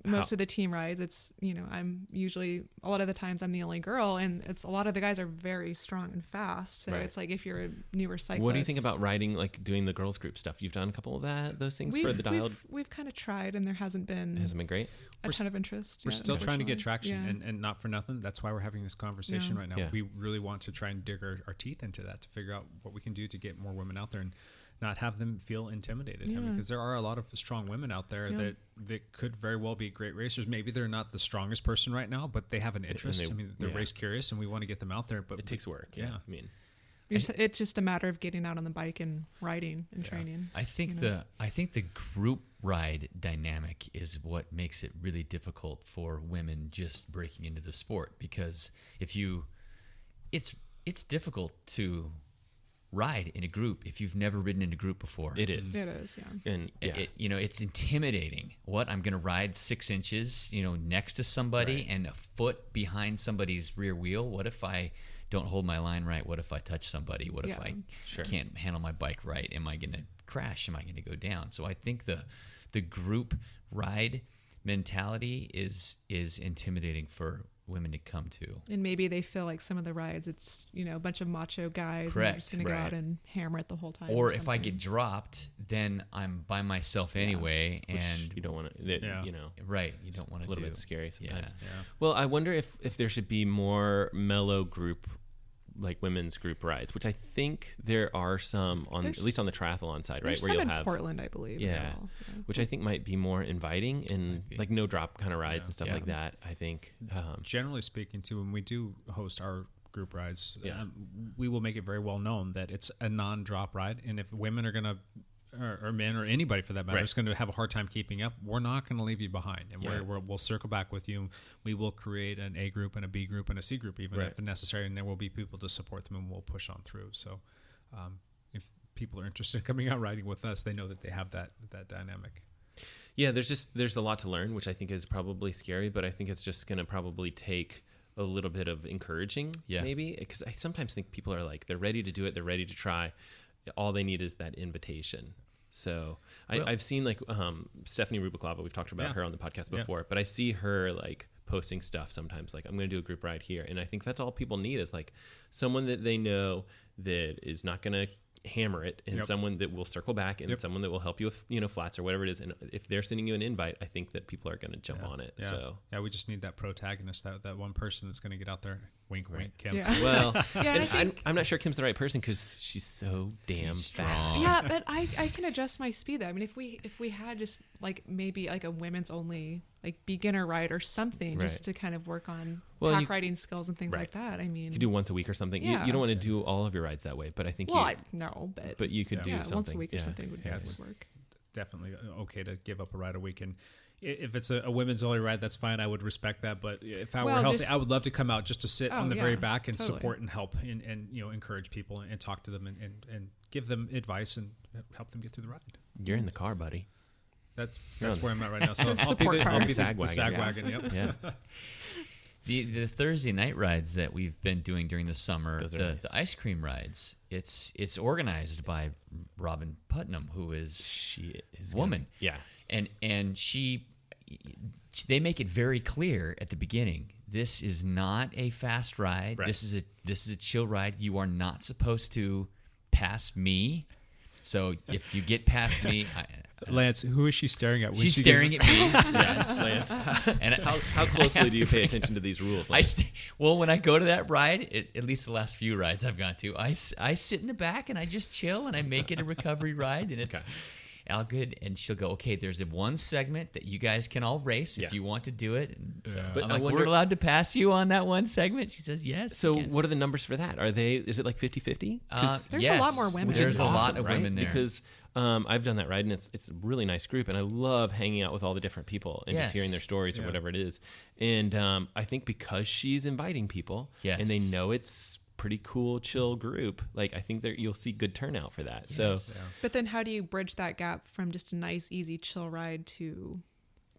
most of the team rides, it's, I'm usually, a lot of the times I'm the only girl, and it's a lot of the guys are very strong and fast. So it's like, if you're a newer cyclist. What do you think about riding, like doing the girls group stuff? You've done a couple of those things for the Dialed? We've kind of tried, and there hasn't been great? a ton of interest. We're still trying to get traction, and not for nothing. That's why we're having this conversation right now. Yeah. We really want to try and dig our teeth into that to figure out what we can do to get more women out there and not have them feel intimidated. I mean, because there are a lot of strong women out there that could very well be great racers. Maybe they're not the strongest person right now, but they have an interest. They're race curious, and we want to get them out there. But it takes work. Yeah. I mean, it's just a matter of getting out on the bike and riding and training. I think the group ride dynamic is what makes it really difficult for women just breaking into the sport, because it's difficult to ride in a group if you've never ridden in a group before. It is, yeah. And it's intimidating. I'm going to ride 6 inches, next to somebody and a foot behind somebody's rear wheel. What if I don't hold my line right? What if I touch somebody? What if I can't handle my bike right? Am I going to crash? Am I going to go down? So I think the group ride mentality is intimidating for women to come to. And maybe they feel like some of the rides, it's, a bunch of macho guys and they're just going to go out and hammer it the whole time. Or if I get dropped, then I'm by myself anyway. And you don't want to, right. You don't want to do. A little bit scary sometimes. Yeah. Well, I wonder if there should be more mellow group like women's group rides, which I think there are some on at least on the triathlon side, right? There's some in Portland, I believe. As well. Yeah. Which I think might be more inviting and like no drop kind of rides and stuff like that. I think generally speaking, too, when we do host our group rides, we will make it very well known that it's a non-drop ride, and if women are gonna or men or anybody for that matter is going to have a hard time keeping up, we're not going to leave you behind, and we'll circle back with you. We will create an A group and a B group and a C group even if necessary, and there will be people to support them, and we'll push on through. So if people are interested in coming out riding with us, they know that they have that dynamic. Yeah, there's a lot to learn, which I think is probably scary, but I think it's just going to probably take a little bit of encouraging, maybe, because I sometimes think people are like, they're ready to do it, they're ready to try. All they need is that invitation. So I've seen like Stephanie Rubiklava, we've talked about her on the podcast before, but I see her like posting stuff sometimes like, I'm going to do a group ride here. And I think that's all people need is like someone that they know that is not going to hammer it, and someone that will circle back, and someone that will help you with flats or whatever it is. And if they're sending you an invite, I think that people are going to jump on it. So we just need that protagonist, that one person that's going to get out there. Wink, wink, Kim. Well, I'm not sure Kim's the right person because she's so damn fast. Yeah, but I can adjust my speed though. I mean, if we had just like maybe like a women's only like beginner ride or something, just to kind of work on pack riding skills and things like that. I mean, you could do once a week or something. You don't want to do all of your rides that way, but I think but you could do something once a week or something would work. Definitely okay to give up a ride a week. And if it's a women's only ride, that's fine. I would respect that. But if I were healthy, I would love to come out just to sit on the very back and support and help and encourage people and talk to them and give them advice and help them get through the ride. You're in the car, buddy. That's where I'm at right now. So I'll be the sag wagon. Yep. The Thursday night rides that we've been doing during the summer, the ice cream rides, it's organized by Robin Putnam, who is a woman. And they make it very clear at the beginning. This is not a fast ride. Right. This is a chill ride. You are not supposed to pass me. So if you get past me, Lance, who is she staring at? She's staring at me. Yes, Lance. And how closely do you pay attention to these rules? Well, when I go to that ride, at least the last few rides I've gone to, I sit in the back and I just chill and I make it a recovery ride, and it's all good. And she'll go, okay, there's one segment that you guys can all race if you want to do it. And so but I'm like, we're allowed to pass you on that one segment? She says, yes. So what are the numbers for that? Is it like 50-50? There's a lot more women. There's awesome, a lot of women there. Because I've done that ride, and it's a really nice group, and I love hanging out with all the different people and just hearing their stories or whatever it is. And I think because she's inviting people, and they know it's pretty cool, chill group, like I think you'll see good turnout for that. But then how do you bridge that gap from just a nice, easy, chill ride to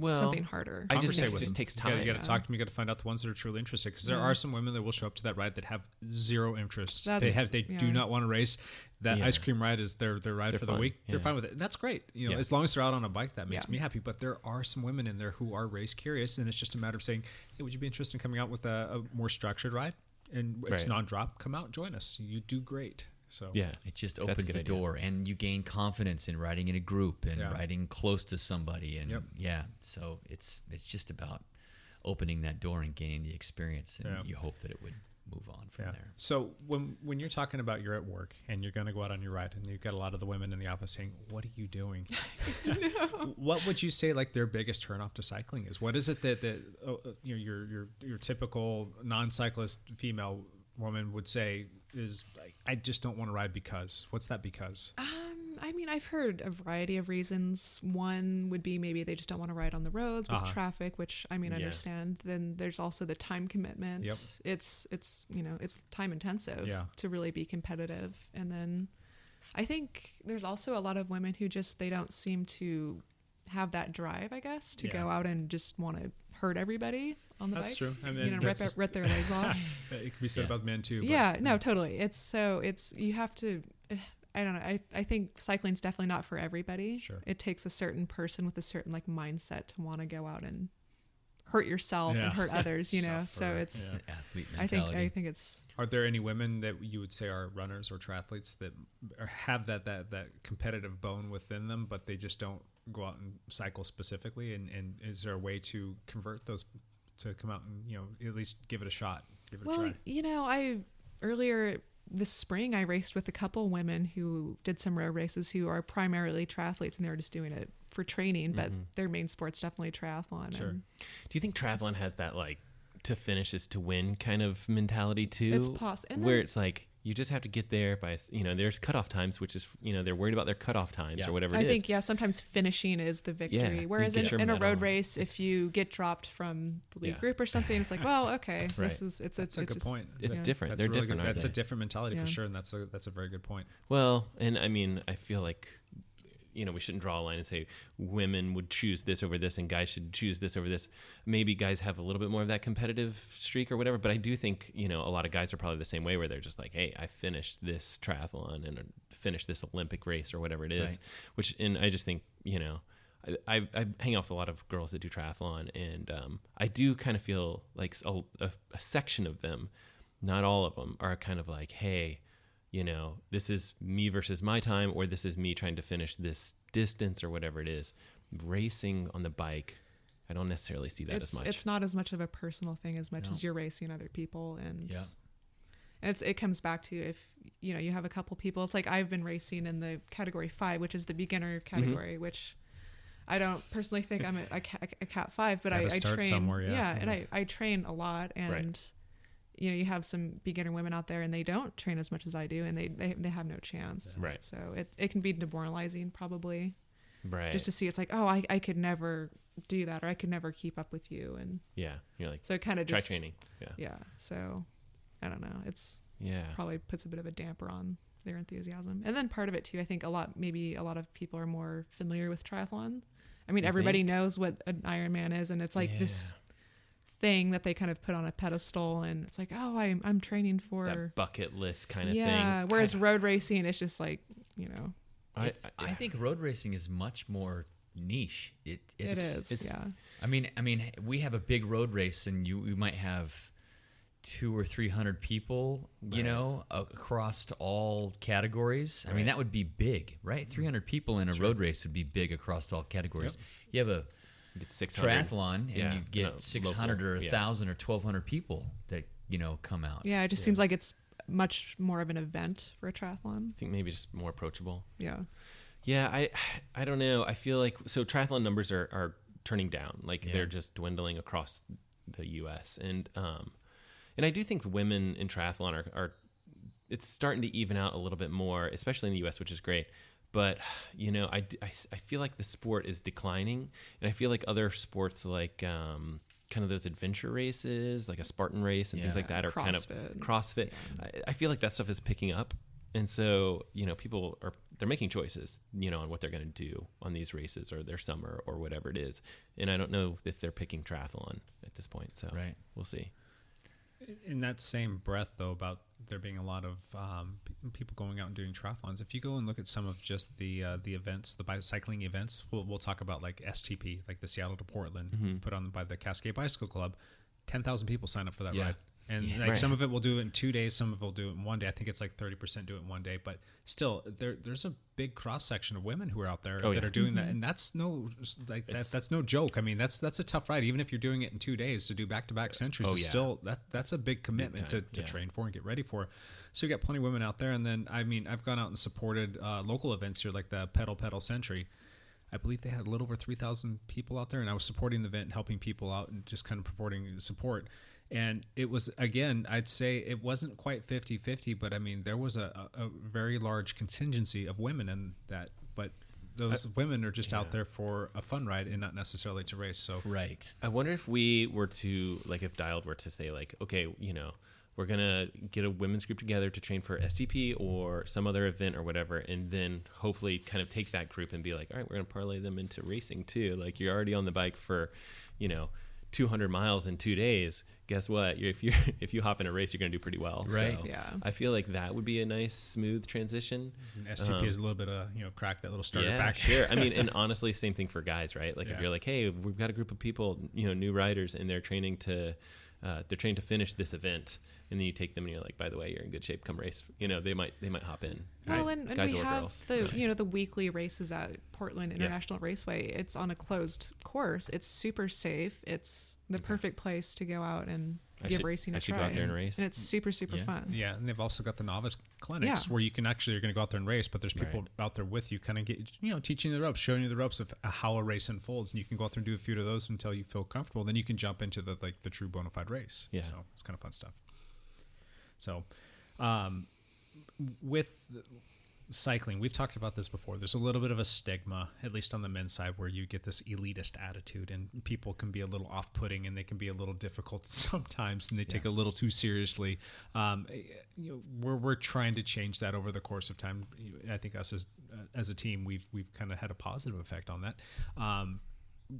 something harder? I just think it just takes time. You got to talk to them. You got to find out the ones that are truly interested, because there are some women that will show up to that ride that have zero interest. They do not want to race. That ice cream ride is their ride for the week. They're fine with it. And that's great. As long as they're out on a bike, that makes me happy. But there are some women in there who are race curious, and it's just a matter of saying, hey, would you be interested in coming out with a more structured ride? And it's non-drop. Come out, join us. You do great. So it just opens the door, and you gain confidence in riding in a group and riding close to somebody. And so it's just about opening that door and gaining the experience, and you hope that it would move on from there. So when you're talking about you're at work and you're going to go out on your ride, and you've got a lot of the women in the office saying, what are you doing? What would you say like their biggest turnoff to cycling is? What is it that your typical non-cyclist female woman would say is like, I just don't want to ride because? What's that because? I mean, I've heard a variety of reasons. One would be maybe they just don't want to ride on the roads with traffic, which I mean, I understand. Then there's also the time commitment. Yep. It's time intensive to really be competitive. And then I think there's also a lot of women who they don't seem to have that drive, I guess, to go out and just want to hurt everybody on the bike. That's true. I mean, rip their legs off. It could be said about men too. But, no, totally. You have to. I don't know. I think cycling's definitely not for everybody. Sure. It takes a certain person with a certain like mindset to want to go out and hurt yourself and hurt others, So it's athlete mentality. I think it's. Are there any women that you would say are runners or triathletes that have that competitive bone within them, but they just don't go out and cycle specifically? And is there a way to convert those to come out and at least give it a shot? Give it a try. earlier this spring, I raced with a couple women who did some road races who are primarily triathletes, and they're just doing it for training, but their main sport's definitely triathlon. Sure. And Do you think triathlon has that like to finish is to win kind of mentality too? It's possible. Where it's like you just have to get there by, there's cutoff times, which is, they're worried about their cutoff times or whatever it I is. think, sometimes finishing is the victory. Yeah, Whereas you get your in a medal. road race, if you get dropped from the lead group or something, it's like, well, okay, Right. it's a good point. It's different. That's They're really different. good. aren't That's a they? different mentality Yeah. for sure, and that's a very good point. Well, and I mean, I feel like, we shouldn't draw a line and say women would choose this over this and guys should choose this over this. Maybe guys have a little bit more of that competitive streak or whatever, but I do think, a lot of guys are probably the same way where they're just like, hey, I finished this triathlon and finished this Olympic race or whatever it is, and I just think, I hang out with a lot of girls that do triathlon, and I do kind of feel like a section of them, not all of them, are kind of like, hey, this is me versus my time, or this is me trying to finish this distance or whatever it is. Racing on the bike, I don't necessarily see that as much. It's not as much of a personal thing as much as you're racing other people. And Yeah. it comes back to if, you have a couple people. It's like I've been racing in the category 5, which is the beginner category, which I don't personally think I'm a cat 5, but I start train somewhere, and I train a lot, and you have some beginner women out there and they don't train as much as I do, and they have no chance. Right. So it can be demoralizing probably. Right. Just to see it's like, oh, I could never do that, or I could never keep up with you. And yeah, you're like, so it kind of try just training. Yeah. Yeah. So I don't know. It's Yeah. probably puts a bit of a damper on their enthusiasm. And then part of it too, I think a lot of people are more familiar with triathlon. I mean, everybody knows what an Ironman is, and it's like this thing that they kind of put on a pedestal, and it's like, oh, I'm training for that bucket list kind of thing. Yeah. Whereas road racing, it's just like, I think road racing is much more niche. It is. Yeah. I mean, we have a big road race, and we might have 200 or 300 people, across all categories. I mean, that would be big, right? 300 people in a road race would be big across all categories. You have a Get 600. triathlon, and you get 600 local, or 1,000 or 1,200 people that come out. Yeah. It just seems like it's much more of an event for a triathlon. I think maybe just more approachable. Yeah. Yeah, I don't know. I feel like triathlon numbers are turning down. Like they're just dwindling across the U.S. And I do think women in triathlon are it's starting to even out a little bit more, especially in the U.S., which is great. But I feel like the sport is declining, and I feel like other sports like kind of those adventure races, like a Spartan race and things like that, are kind of CrossFit. I feel like that stuff is picking up. And so, people they're making choices, on what they're going to do on these races or their summer or whatever it is. And I don't know if they're picking triathlon at this point. So we'll see. In that same breath, though, about there being a lot of people going out and doing triathlons, if you go and look at some of just the events, the bicycling events, we'll talk about like STP, like the Seattle to Portland, put on by the Cascade Bicycle Club. 10,000 people sign up for that ride. And some of it will do it in 2 days, some of it will do it in 1 day. I think it's like 30% do it in 1 day, but still, there's a big cross section of women who are out there that are doing that, and that's no joke. I mean, that's a tough ride. Even if you're doing it in 2 days to do back-to-back centuries, is still that's a big commitment to train for and get ready for. So you got plenty of women out there, and then I've gone out and supported local events here, like the Pedal Century. I believe they had a little over 3,000 people out there, and I was supporting the event and helping people out and just kind of providing support. And it was, again, I'd say it wasn't quite 50-50, but I mean, there was a very large contingency of women in that. But those women are just out there for a fun ride and not necessarily to race. So I wonder if we were to, like, if Dialed were to say, like, okay, we're going to get a women's group together to train for STP or some other event or whatever, and then hopefully kind of take that group and be like, all right, we're going to parlay them into racing too. Like, you're already on the bike for, 200 miles in 2 days. Guess what? If you hop in a race, you're going to do pretty well. Right. So I feel like that would be a nice, smooth transition. STP is a little bit of, crack that little starter pack. Sure. I mean, and honestly, same thing for guys, right? Like if you're like, hey, we've got a group of people, new riders, and they're training to finish this event, and then you take them and you're like, by the way, you're in good shape, come race. They might hop in. Well, right? and Guys we or have girls. the weekly races at Portland International Raceway. It's on a closed course. It's super safe. It's the perfect place to go out and give racing a try. go out there and race. And it's super, super Yeah. fun. Yeah, and they've also got the novice clinics Yeah. where you can actually, you're going to go out there and race, but there's people out there with you, kind of teaching you the ropes, showing you the ropes of how a race unfolds, and you can go out there and do a few of those until you feel comfortable. Then you can jump into the true bona fide race. Yeah. So it's kind of fun stuff. So, with cycling, we've talked about this before. There's a little bit of a stigma, at least on the men's side, where you get this elitist attitude, and people can be a little off-putting, and they can be a little difficult sometimes, and they take a little too seriously. We're trying to change that over the course of time. I think us as a team, we've kind of had a positive effect on that.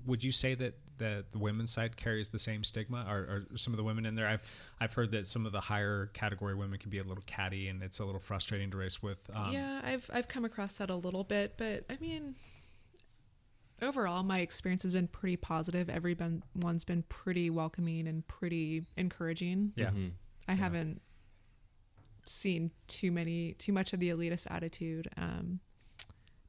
Would you say that the women's side carries the same stigma, or some of the women in there? I've heard that some of the higher category women can be a little catty, and it's a little frustrating to race with. Yeah, I've come across that a little bit, but I mean, overall, my experience has been pretty positive. Everyone's been pretty welcoming and pretty encouraging. Yeah, I haven't seen too much of the elitist attitude.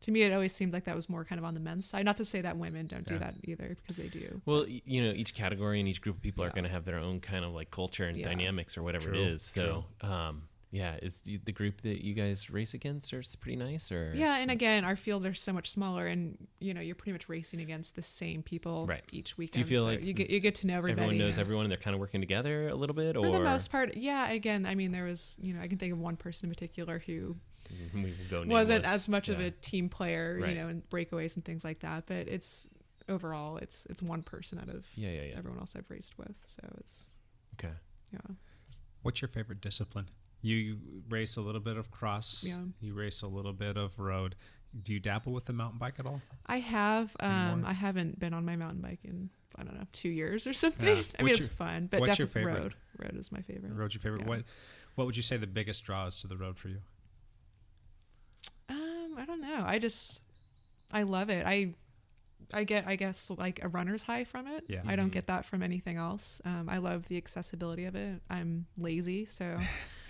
To me, it always seemed like that was more kind of on the men's side. Not to say that women don't do that either, because they do. Well, each category and each group of people are going to have their own kind of like culture and dynamics or whatever it is. So, is the group that you guys race against, or it's pretty nice, or and again, our fields are so much smaller, and you're pretty much racing against the same people each weekend. Do you feel like you get to know everybody? Everyone knows everyone, and they're kind of working together a little bit, for the most part? Yeah. Again, I mean, there was I can think of one person in particular who wasn't as much of a team player, in breakaways and things like that. But it's overall, it's one person out of everyone else I've raced with. So it's okay. Yeah. What's your favorite discipline? You race a little bit of cross. Yeah. You race a little bit of road. Do you dabble with the mountain bike at all? I have. I haven't been on my mountain bike in 2 years or something. Yeah. I mean, it's fun, but what's definitely your favorite? Road is my favorite. Road's your favorite. Yeah. What would you say the biggest draw is to the road for you? I don't know. I love it. I guess like a runner's high from it. Yeah. I don't get that from anything else. I love the accessibility of it. I'm lazy, so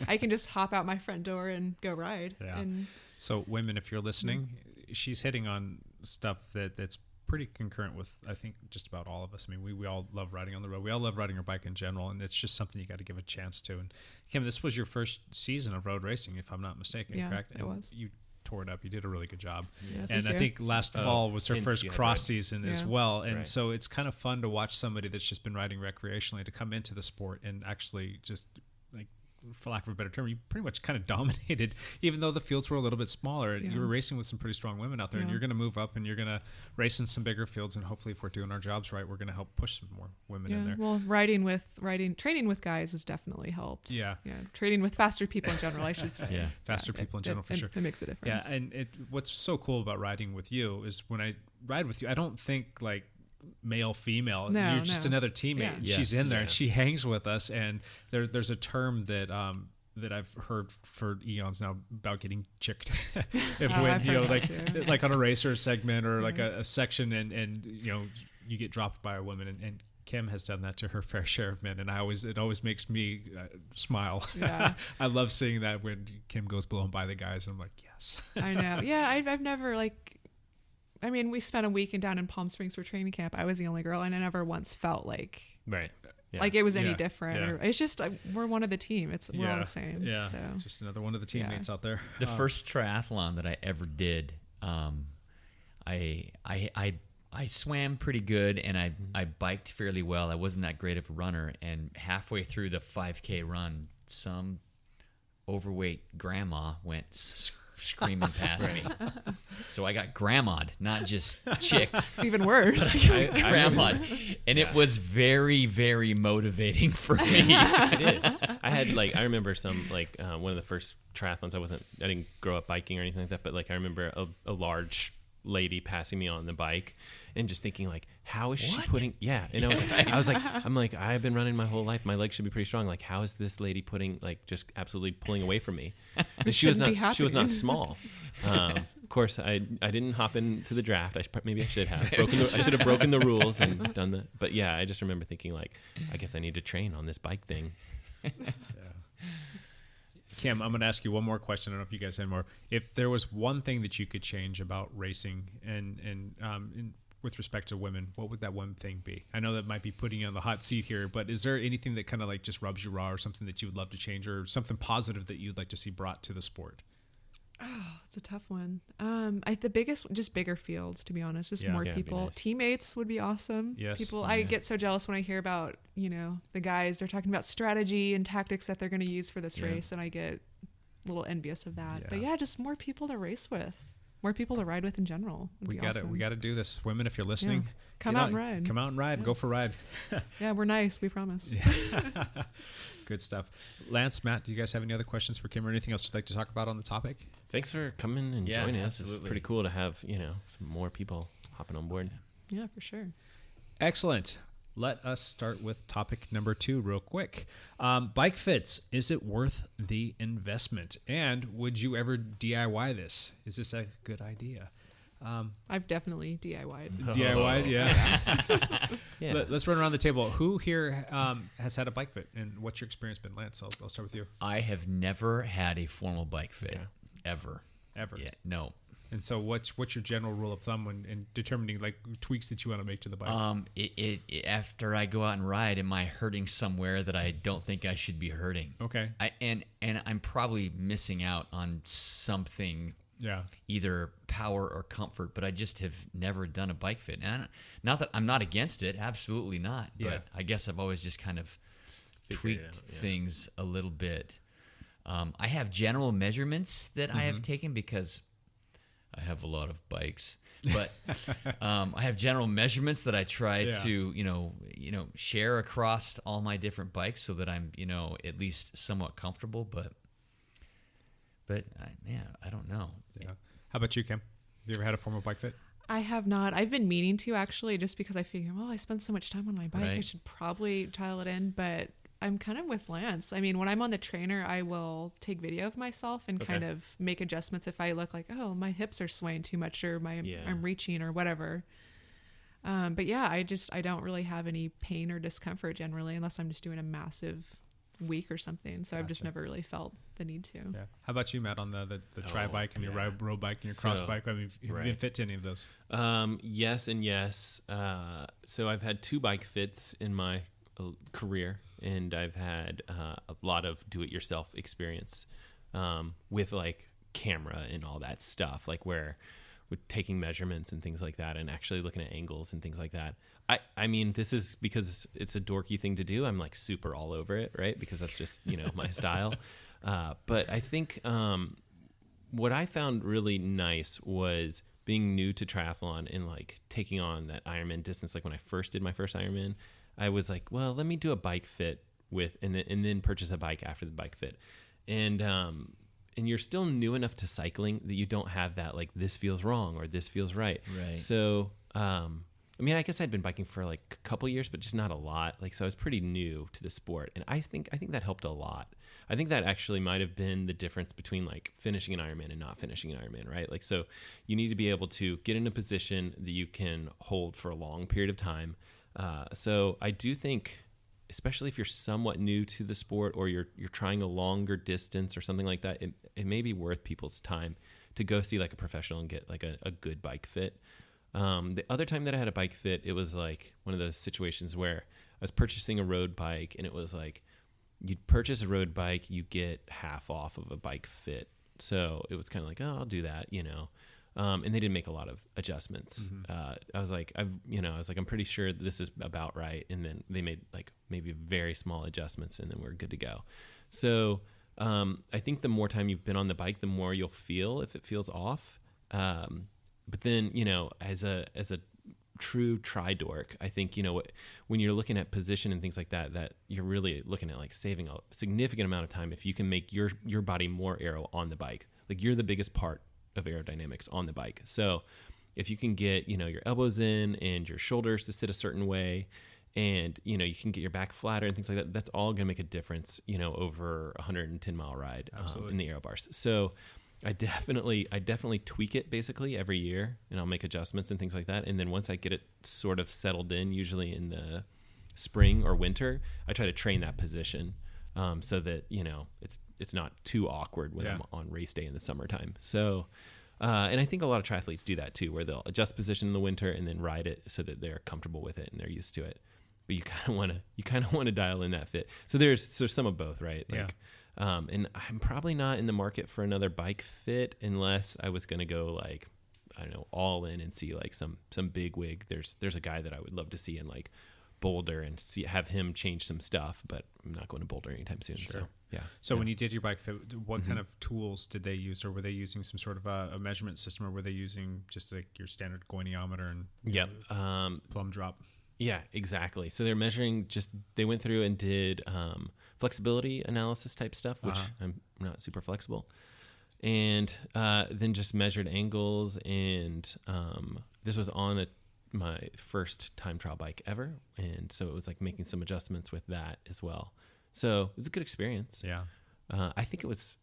I can just hop out my front door and go ride. Yeah. And so women, if you're listening, she's hitting on stuff that's pretty concurrent with, I think, just about all of us. I mean, we all love riding on the road. We all love riding our bike in general, and it's just something you got to give a chance to. And Kim, this was your first season of road racing, if I'm not mistaken, correct? It was. You tore it up. You did a really good job. Yes. And I think last fall was her first cross season as well. And so it's kind of fun to watch somebody that's just been riding recreationally to come into the sport and actually just, like, for lack of a better term, you pretty much kind of dominated, even though the fields were a little bit smaller. You were racing with some pretty strong women out there, and you're going to move up and you're going to race in some bigger fields. And hopefully, if we're doing our jobs right, we're going to help push some more women in there. Well, training with guys has definitely helped. Yeah. Training with faster people in general, I should say. Faster people in general, for sure. It makes a difference. Yeah, and what's so cool about riding with you is when I ride with you, I don't think like male, female. You're just another teammate. Yeah. She's in there and she hangs with us. And there's a term that I've heard for eons now about getting chicked. Like on a racer segment or like a section, and you get dropped by a woman, and Kim has done that to her fair share of men, and it always makes me smile. Yeah. I love seeing that when Kim goes blowing by the guys. I'm like, yes. I know. Yeah, I've never we spent a weekend down in Palm Springs for training camp. I was the only girl, and I never once felt like like it was any different. Or, it's just we're one of the team. We're all the same. Yeah, so. just another one of the teammates out there. The first triathlon that I ever did, I swam pretty good, and I biked fairly well. I wasn't that great of a runner, and halfway through the 5K run, some overweight grandma went screaming past me. So I got grandma'd, not just chicked. It's even worse. Grandma'd. And it was very, very motivating for me. It is. I remember some, one of the first triathlons, I didn't grow up biking or anything like that, but I remember a large lady passing me on the bike and just thinking how is she putting and I've been running my whole life, my legs should be pretty strong, how is this lady putting just absolutely pulling away from me? And she was not small. Of course I didn't hop into the draft. Maybe I should have I should have broken the rules and done but I just remember thinking I guess I need to train on this bike thing. Kim, I'm going to ask you one more question. I don't know if you guys had more. If there was one thing that you could change about racing and with respect to women, what would that one thing be? I know that might be putting you on the hot seat here, but is there anything that kind of like just rubs you raw, or something that you would love to change, or something positive that you'd like to see brought to the sport? Oh, it's a tough one. The biggest, just bigger fields, to be honest, just more Yeah, it'd be people. nice. Teammates would be awesome. Yes. People, I get so jealous when I hear about, the guys, they're talking about strategy and tactics that they're going to use for this race. And I get a little envious of that. Yeah. But yeah, just more people to race with, more people to ride with in general. We got to do this. Women, if you're listening, Come get out and ride. Come out and ride. Go for a ride. Yeah, we're nice. We promise. Good stuff. Lance, Matt, do you guys have any other questions for Kim or anything else you'd like to talk about on the topic? Thanks for coming and Yeah, joining us. absolutely. It's pretty cool to have, some more people hopping on board. Yeah, for sure. Excellent. Let us start with topic number 2 real quick. Bike fits. Is it worth the investment? And would you ever DIY this? Is this a good idea? I've definitely DIY'd. DIY, yeah. Yeah. Let's run around the table. Who here has had a bike fit, and what's your experience been, Lance? I'll start with you. I have never had a formal bike fit, ever. Ever. Yeah, no. And so, what's your general rule of thumb in determining like tweaks that you want to make to the bike? After I go out and ride, am I hurting somewhere that I don't think I should be hurting? Okay. And I'm probably missing out on something. Yeah. Either power or comfort, but I just have never done a bike fit. And not that I'm not against it, absolutely not. Yeah. But I guess I've always just kind of tweaked things a little bit. I have general measurements that I have taken because I have a lot of bikes. But I have general measurements that I try to, share across all my different bikes so that I'm, at least somewhat comfortable. But I don't know. Yeah. How about you, Kim? Have you ever had a formal bike fit? I have not. I've been meaning to, actually, just because I figure, well, I spend so much time on my bike. I Right. should probably dial it in. But I'm kind of with Lance. I mean, when I'm on the trainer, I will take video of myself and kind of make adjustments if I look like, oh, my hips are swaying too much, or I'm reaching or whatever. But yeah, I don't really have any pain or discomfort generally, unless I'm just doing a massive week or something. So I've just never really felt the need to. Yeah. How about you, Matt, on the tri bike and your road bike and your cross bike? I mean, have you been fit to any of those? Yes and yes. So I've had 2 bike fits in my career, and I've had a lot of do-it-yourself experience with like camera and all that stuff, like where with taking measurements and things like that, and actually looking at angles and things like that. I mean, this is because it's a dorky thing to do. I'm like super all over it, right? Because that's just, my style. But I think what I found really nice was being new to triathlon and like taking on that Ironman distance. Like when I first did my first Ironman, I was like, well, let me do a bike fit and then purchase a bike after the bike fit. And you're still new enough to cycling that you don't have that, like, this feels wrong or this feels right. Right. So, I mean, I guess I'd been biking for like a couple years, but just not a lot. Like, so I was pretty new to the sport. And I think that helped a lot. I think that actually might have been the difference between like finishing an Ironman and not finishing an Ironman, right? Like, so you need to be able to get in a position that you can hold for a long period of time. So I do think, especially if you're somewhat new to the sport or you're trying a longer distance or something like that, it may be worth people's time to go see like a professional and get like a good bike fit. The other time that I had a bike fit, it was like one of those situations where I was purchasing a road bike, and it was like, you'd purchase a road bike, you get half off of a bike fit. So it was kind of like, oh, I'll do that, and they didn't make a lot of adjustments. I was like, I'm pretty sure this is about right. And then they made like maybe very small adjustments, and then we're good to go. So I think the more time you've been on the bike, the more you'll feel if it feels off. But then, as a true tri-dork, I think, when you're looking at position and things like that, that you're really looking at like saving a significant amount of time if you can make your body more aero on the bike. Like, you're the biggest part of aerodynamics on the bike. So if you can get, your elbows in and your shoulders to sit a certain way, and, you can get your back flatter and things like that, that's all going to make a difference, over a 110-mile ride in the aero bars. So I definitely tweak it basically every year, and I'll make adjustments and things like that. And then once I get it sort of settled in, usually in the spring or winter, I try to train that position so that, it's not too awkward when I'm on race day in the summertime. So And I think a lot of triathletes do that too, where they'll adjust position in the winter and then ride it so that they're comfortable with it and they're used to it. But you kind of want to dial in that fit. So there's some of both, right? Like, and I'm probably not in the market for another bike fit unless I was going to go like, I don't know, all in and see like some big wig. There's a guy that I would love to see in like Boulder and have him change some stuff, but I'm not going to Boulder anytime soon. Sure. So yeah. So when you did your bike fit, what kind of tools did they use, or were they using some sort of a measurement system, or were they using just like your standard goniometer and plumb drop? Yeah, exactly. So they're measuring they went through and did flexibility analysis type stuff, which I'm not super flexible. And then just measured angles. And this was on my first time trial bike ever. And so it was like making some adjustments with that as well. So it was a good experience. Yeah. I think it was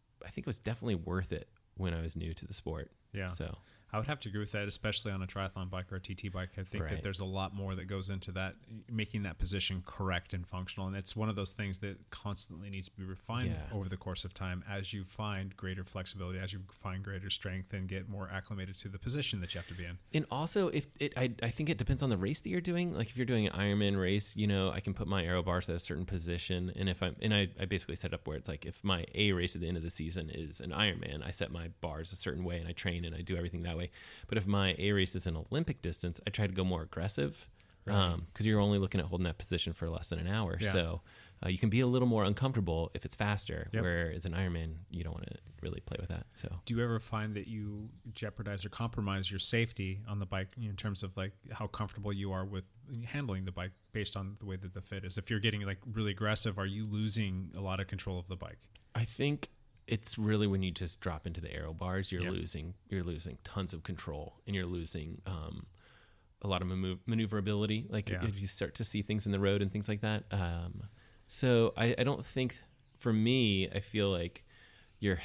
definitely worth it when I was new to the sport. Yeah. So I would have to agree with that, especially on a triathlon bike or a TT bike. I think that there's a lot more that goes into that, making that position correct and functional. And it's one of those things that constantly needs to be refined over the course of time as you find greater flexibility, as you find greater strength and get more acclimated to the position that you have to be in. And also, I think it depends on the race that you're doing. Like if you're doing an Ironman race, I can put my aero bars at a certain position. And I basically set up where it's like, if my A race at the end of the season is an Ironman, I set my bars a certain way and I train and I do everything that way. But if my A race is an Olympic distance, I try to go more aggressive because you're only looking at holding that position for less than an hour. Yeah. So you can be a little more uncomfortable if it's faster, whereas an Ironman, you don't want to really play with that. So do you ever find that you jeopardize or compromise your safety on the bike in terms of like how comfortable you are with handling the bike based on the way that the fit is? If you're getting like really aggressive, are you losing a lot of control of the bike? I think it's really when you just drop into the aero bars, you're losing tons of control, and you're losing a lot of maneuverability. Like if you start to see things in the road and things like that. So I don't think, for me, I feel like you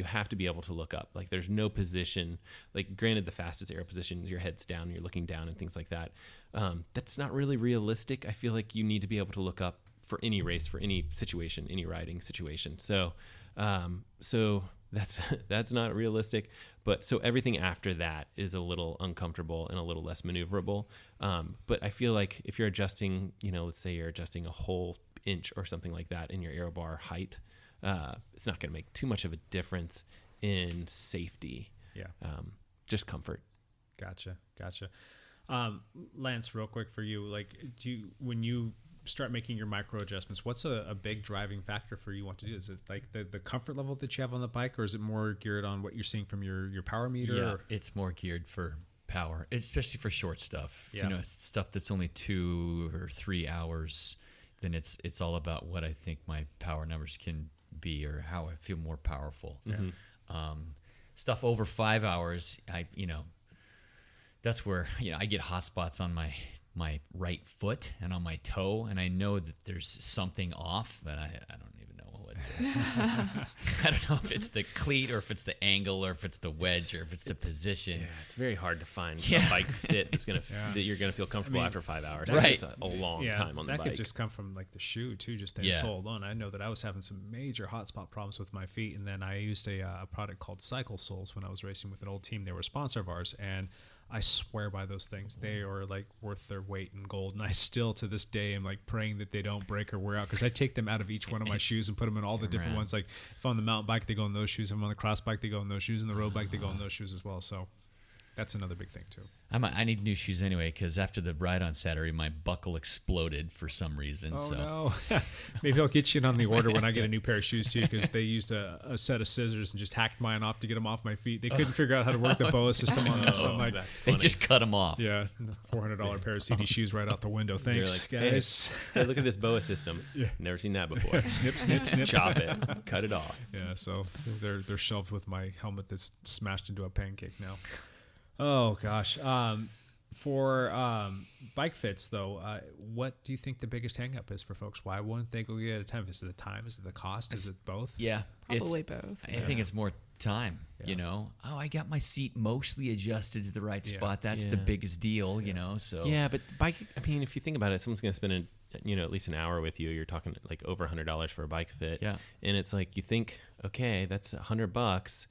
have to be able to look up. Like there's no position, like granted the fastest aero position, your head's down, you're looking down and things like that. That's not really realistic. I feel like you need to be able to look up for any race, for any situation, any riding situation. So that's not realistic, but so everything after that is a little uncomfortable and a little less maneuverable. But I feel like if you're adjusting, let's say you're adjusting a whole inch or something like that in your aero bar height, it's not going to make too much of a difference in safety. Yeah. Just comfort. Gotcha. Lance, real quick for you, like, when you start making your micro adjustments, what's a big driving factor for you want to do? Is it like the comfort level that you have on the bike, or is it more geared on what you're seeing from your power meter? Yeah, it's more geared for power, especially for short stuff. Yeah. Stuff that's only 2 or 3 hours, then it's all about what I think my power numbers can be or how I feel more powerful. Mm-hmm. Stuff over 5 hours, that's where I get hot spots on my right foot and on my toe, and I know that there's something off, but I don't even know what. I don't know if it's the cleat or if it's the angle or if it's the wedge or if it's the position. Yeah, it's very hard to find a bike fit that's that you're gonna feel comfortable after 5 hours. Right. That's just a long time on the bike. That could just come from like the shoe too, just the insole alone. I know that I was having some major hotspot problems with my feet, and then I used a product called Cycle Soles when I was racing with an old team. They were a sponsor of ours, and I swear by those things. They are like worth their weight in gold. And I still to this day am like praying that they don't break or wear out, because I take them out of each one of my shoes and put them in all the different ones. Like if I'm on the mountain bike, they go in those shoes. If I'm on the cross bike, they go in those shoes. And the road bike, they go in those shoes as well. So that's another big thing too. I need new shoes anyway, because after the ride on Saturday, my buckle exploded for some reason. Oh, so. no. Maybe I'll get you in on the order when I get a new pair of shoes too, because they used a set of scissors and just hacked mine off to get them off my feet. They couldn't figure out how to work the BOA system on them. So I'm like, that's funny. They just cut them off. Yeah, $400 pair of CD shoes right out the window. Thanks, like, guys. Hey, look at this BOA system. Yeah. Never seen that before. Snip, snip, snip. Chop it. Cut it off. Yeah, so they're shelved with my helmet that's smashed into a pancake now. Oh gosh. For bike fits though, what do you think the biggest hang up is for folks? Why wouldn't they go get it at a time? Is it the time? Is it the cost? Is it both? Yeah, Probably both. I think it's more time. Oh, I got my seat mostly adjusted to the right spot. That's the biggest deal. So but bike. I mean, if you think about it, someone's gonna spend at least an hour with you. You're talking like over $100 for a bike fit. Yeah, and it's like you think, okay, that's $100.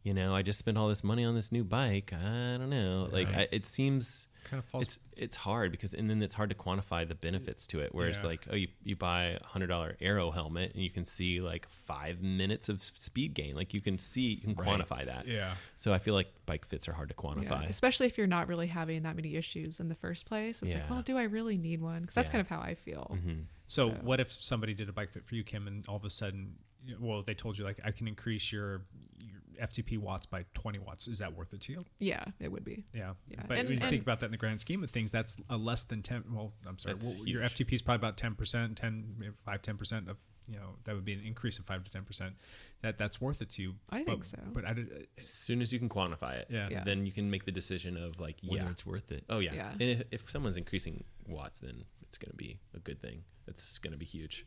I just spent all this money on this new bike. I don't know. Like it seems kind of false. It's hard because, and then it's hard to quantify the benefits to it. Whereas like, you buy $100 Aero helmet and you can see like 5 minutes of speed gain. Like you can quantify that. Yeah. So I feel like bike fits are hard to quantify. Yeah, especially if you're not really having that many issues in the first place. It's like, well, do I really need one? Because that's kind of how I feel. So what if somebody did a bike fit for you, Kim, and all of a sudden, they told you like, I can increase your FTP watts by 20 watts. Is that worth it to you? Yeah, it would be. Yeah. But when you think about that in the grand scheme of things, that's a less than 10. Well, I'm sorry. Your FTP is probably about 10%, 10% of, that would be an increase of 5 to 10%. That's worth it to you. I think so. But as soon as you can quantify it, then you can make the decision of like, whether it's worth it. Oh yeah. And if someone's increasing watts, then it's going to be a good thing. It's going to be huge.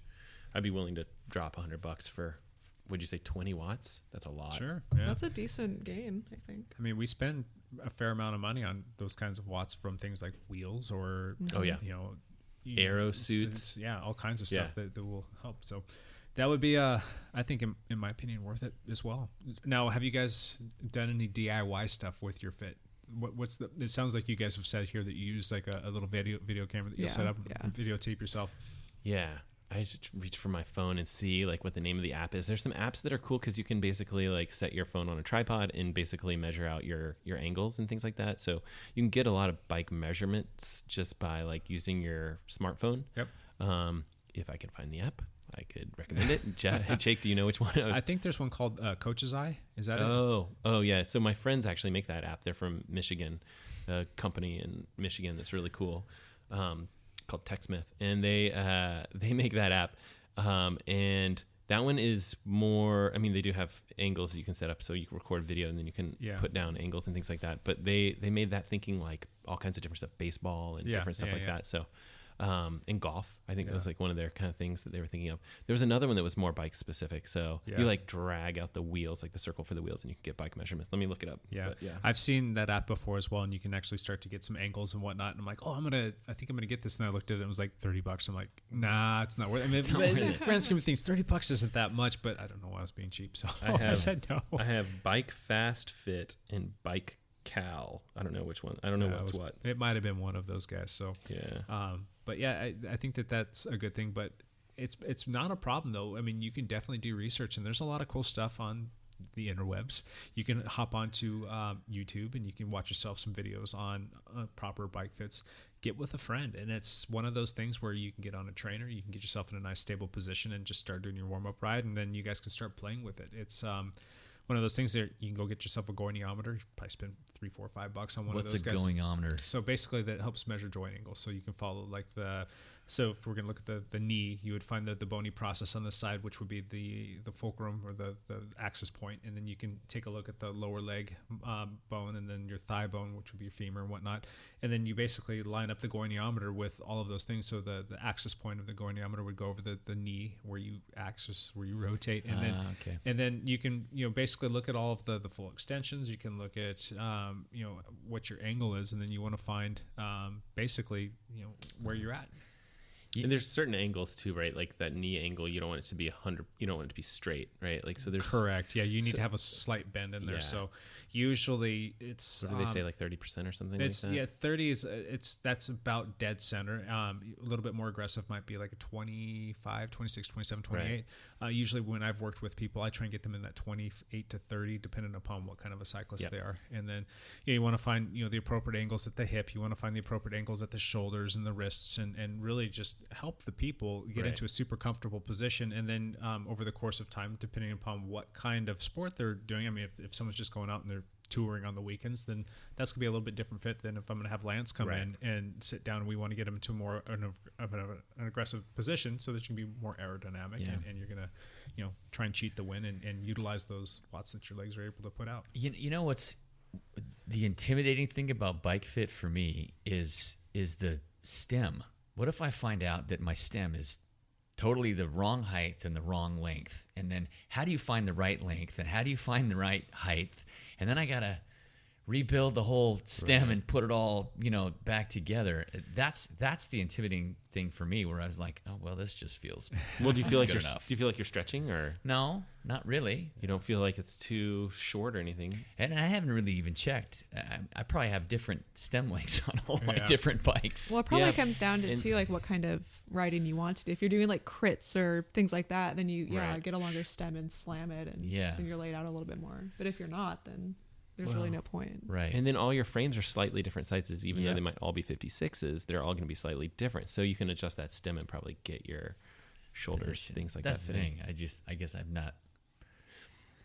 I'd be willing to drop $100 for, would you say 20 watts? That's a lot. Sure. Yeah. That's a decent gain, I think. I mean, we spend a fair amount of money on those kinds of watts from things like wheels or, aero suits. Yeah. All kinds of stuff that will help. So that would be, I think in my opinion, worth it as well. Now, have you guys done any DIY stuff with your Fit? It sounds like you guys have said here that you use like a little video camera that you set up and videotape yourself. Yeah. I just reach for my phone and see like what the name of the app is. There's some apps that are cool because you can basically like set your phone on a tripod and basically measure out your angles and things like that. So you can get a lot of bike measurements just by like using your smartphone. Yep. If I can find the app, I could recommend it. Jake, do you know which one? I think there's one called Coach's Eye. Is that it? Oh yeah. So my friends actually make that app. They're from Michigan, a company in Michigan that's really cool. Called TechSmith, and they make that app, and that one is more. I mean, they do have angles that you can set up, so you can record video, and then you can put down angles and things like that. But they made that thinking like all kinds of different stuff, baseball and different stuff like that. So, and golf, I think that was like one of their kind of things that they were thinking of. There was another one that was more bike specific. So you like drag out the wheels, like the circle for the wheels, and you can get bike measurements. Let me look it up. Yeah. I've seen that app before as well, and you can actually start to get some angles and whatnot. And I'm like, I think I'm gonna get this. And I looked at it, and it was like $30. I'm like, nah, it's not worth it. I mean, grand scheme of things, $30 isn't that much, but I don't know why I was being cheap. So I said no. I have Bike Fast Fit and Bike Cal. I don't know which one. I don't know what's what. It might have been one of those guys. So yeah. But yeah, I think that's a good thing. But it's not a problem though. I mean, you can definitely do research, and there's a lot of cool stuff on the interwebs. You can hop onto YouTube and you can watch yourself some videos on proper bike fits. Get with a friend, and it's one of those things where you can get on a trainer, you can get yourself in a nice stable position, and just start doing your warm up ride, and then you guys can start playing with it. It's one of those things that you can go get yourself a goniometer. You probably spend $3, $4, $5 on one of those guys. What's a goniometer? So basically that helps measure joint angles. So you can follow like so if we're going to look at the knee, you would find the bony process on the side, which would be the fulcrum or the axis point. And then you can take a look at the lower leg bone, and then your thigh bone, which would be your femur and whatnot. And then you basically line up the goniometer with all of those things. So the axis point of the goniometer would go over the knee where you rotate. And then you can, basically look at all of the full extensions. You can look at, what your angle is, and then you want to find basically, where you're at. And there's certain angles too, right? Like that knee angle, you don't want it to be 100. You don't want it to be straight, right? Like so. There's correct. Yeah, you need to have a slight bend in there. Yeah. So usually it's. What do they say? Like 30% or something It's like that. Yeah, 30 is that's about dead center. A little bit more aggressive might be like a 25, 26, 27, 28. Right. Usually when I've worked with people, I try and get them in that 28 to 30, depending upon what kind of a cyclist they are. And then you want to find the appropriate angles at the hip. You want to find the appropriate angles at the shoulders and the wrists, and really just help the people get into a super comfortable position. And then over the course of time, depending upon what kind of sport they're doing, I mean, if someone's just going out and they're touring on the weekends, then that's gonna be a little bit different fit than if I'm gonna have Lance come in and sit down, and we want to get him into more of an aggressive position so that you can be more aerodynamic, and you're gonna try and cheat the win and utilize those watts that your legs are able to put out. You know what's the intimidating thing about bike fit for me is the stem. What if I find out that my stem is totally the wrong height and the wrong length? And then how do you find the right length, and how do you find the right height? And then I got to rebuild the whole stem and put it all, back together. That's the intimidating thing for me, where I was like, oh, well, this just feels Well, do you feel like good enough. Do you feel like you're stretching, or No, not really. you don't feel like it's too short or anything? And I haven't really even checked. I probably have different stem lengths on all my Yeah. different bikes. Well, it probably Yeah, comes down to and- too, like what kind of riding you want to do. If you're doing like crits or things like that, then you Right. get a longer stem and slam it, and Yeah. then you're laid out a little bit more. But if you're not, then there's really no point. Right. And then all your frames are slightly different sizes, even Yeah. though they might all be 56s. They're all going to be slightly different, so you can adjust that stem and probably get your shoulders, things like That's that. the fitting. thing. I guess I'm not.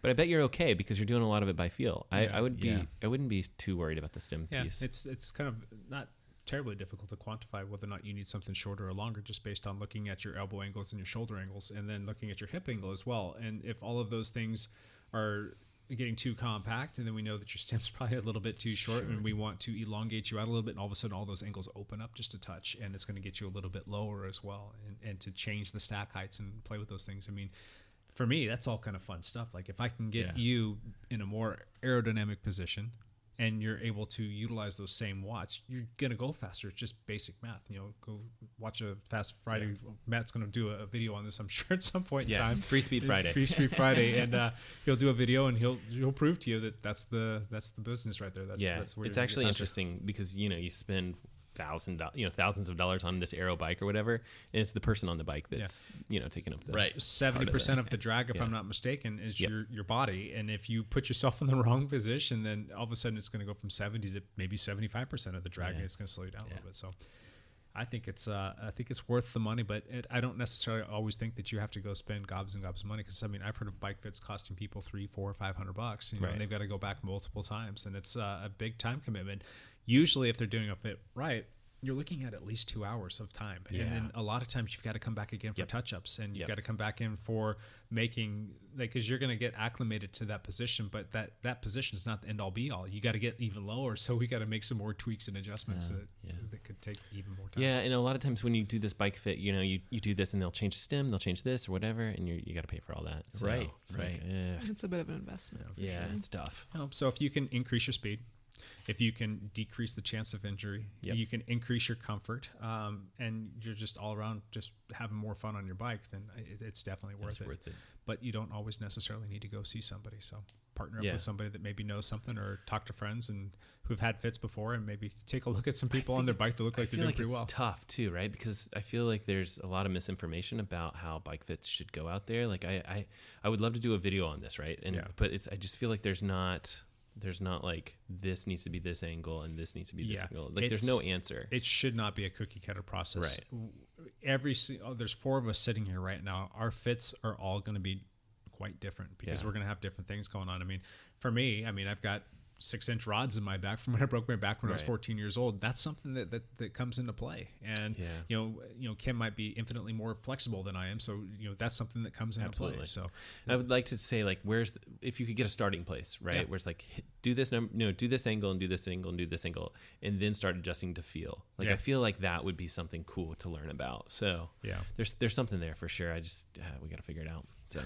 But I bet you're okay because you're doing a lot of it by feel. I would be. Yeah. I wouldn't be too worried about the stem Yeah, piece. it's kind of not terribly difficult to quantify whether or not you need something shorter or longer, just based on looking at your elbow angles and your shoulder angles, and then looking at your hip angle as well. And if all of those things are getting too compact, and then we know that your stem's probably a little bit too short, and we want to elongate you out a little bit, and all of a sudden all those angles open up just a touch, and it's going to get you a little bit lower as well, and to change the stack heights and play with those things. I mean, for me, that's all kind of fun stuff. Like if I can get you in a more aerodynamic position and you're able to utilize those same watts, you're going to go faster. It's just basic math. Go watch a Fast Friday. Matt's going to do a video on this, I'm sure, at some point in time. Free Speed Friday. Free Speed Friday. And he'll do a video, and he'll prove to you that that's the business right there. That's where It's you're gonna get actually faster. interesting because you spend thousands of dollars on this aero bike or whatever, and it's the person on the bike that's taking up the Right. 70% of the drag, if I'm not mistaken, is your body. And if you put yourself in the wrong position, then all of a sudden it's going to go from 70 to maybe 75% of the drag, and it's going to slow you down a little bit. So I think it's worth the money, but I don't necessarily always think that you have to go spend gobs and gobs of money, because I mean, I've heard of bike fits costing people $300, $400, $500, and they've got to go back multiple times, and it's a big time commitment. Usually, if they're doing a fit right, you're looking at least 2 hours of time. And then a lot of times you've got to come back again for touch-ups, and you've got to come back in for making, because you're going to get acclimated to that position, but that position is not the end-all be-all. You got to get even lower, so we got to make some more tweaks and adjustments that could take even more time. Yeah, and a lot of times when you do this bike fit, you do this, and they'll change the stem, they'll change this or whatever, and you got to pay for all that. So Right, it's right. Like, It's a bit of an investment. For yeah, sure. it's tough. So if you can increase your speed, if you can decrease the chance of injury, you can increase your comfort, and you're just all around just having more fun on your bike, then it's definitely worth it. But you don't always necessarily need to go see somebody. So partner up with somebody that maybe knows something, or talk to friends and who've had fits before, and maybe take a look at some people on their bike that look like they're doing pretty well. It's tough too, right? Because I feel like there's a lot of misinformation about how bike fits should go out there. Like I would love to do a video on this, right? But I just feel like there's not like this needs to be this angle and this needs to be this angle. Like there's no answer. It should not be a cookie cutter process. Right. There's 4 of us sitting here right now. Our fits are all going to be quite different, because we're going to have different things going on. I mean, for me, I've got 6-inch rods in my back from when I broke my back when I was 14 years old. That's something that comes into play. And Kim might be infinitely more flexible than I am, so that's something that comes into play. So I would like to say, like, if you could get a starting place, right? Where it's like, do this do this angle and do this angle and do this angle, and then start adjusting to feel. Like I feel like that would be something cool to learn about. So there's something there for sure. I just we got to figure it out. So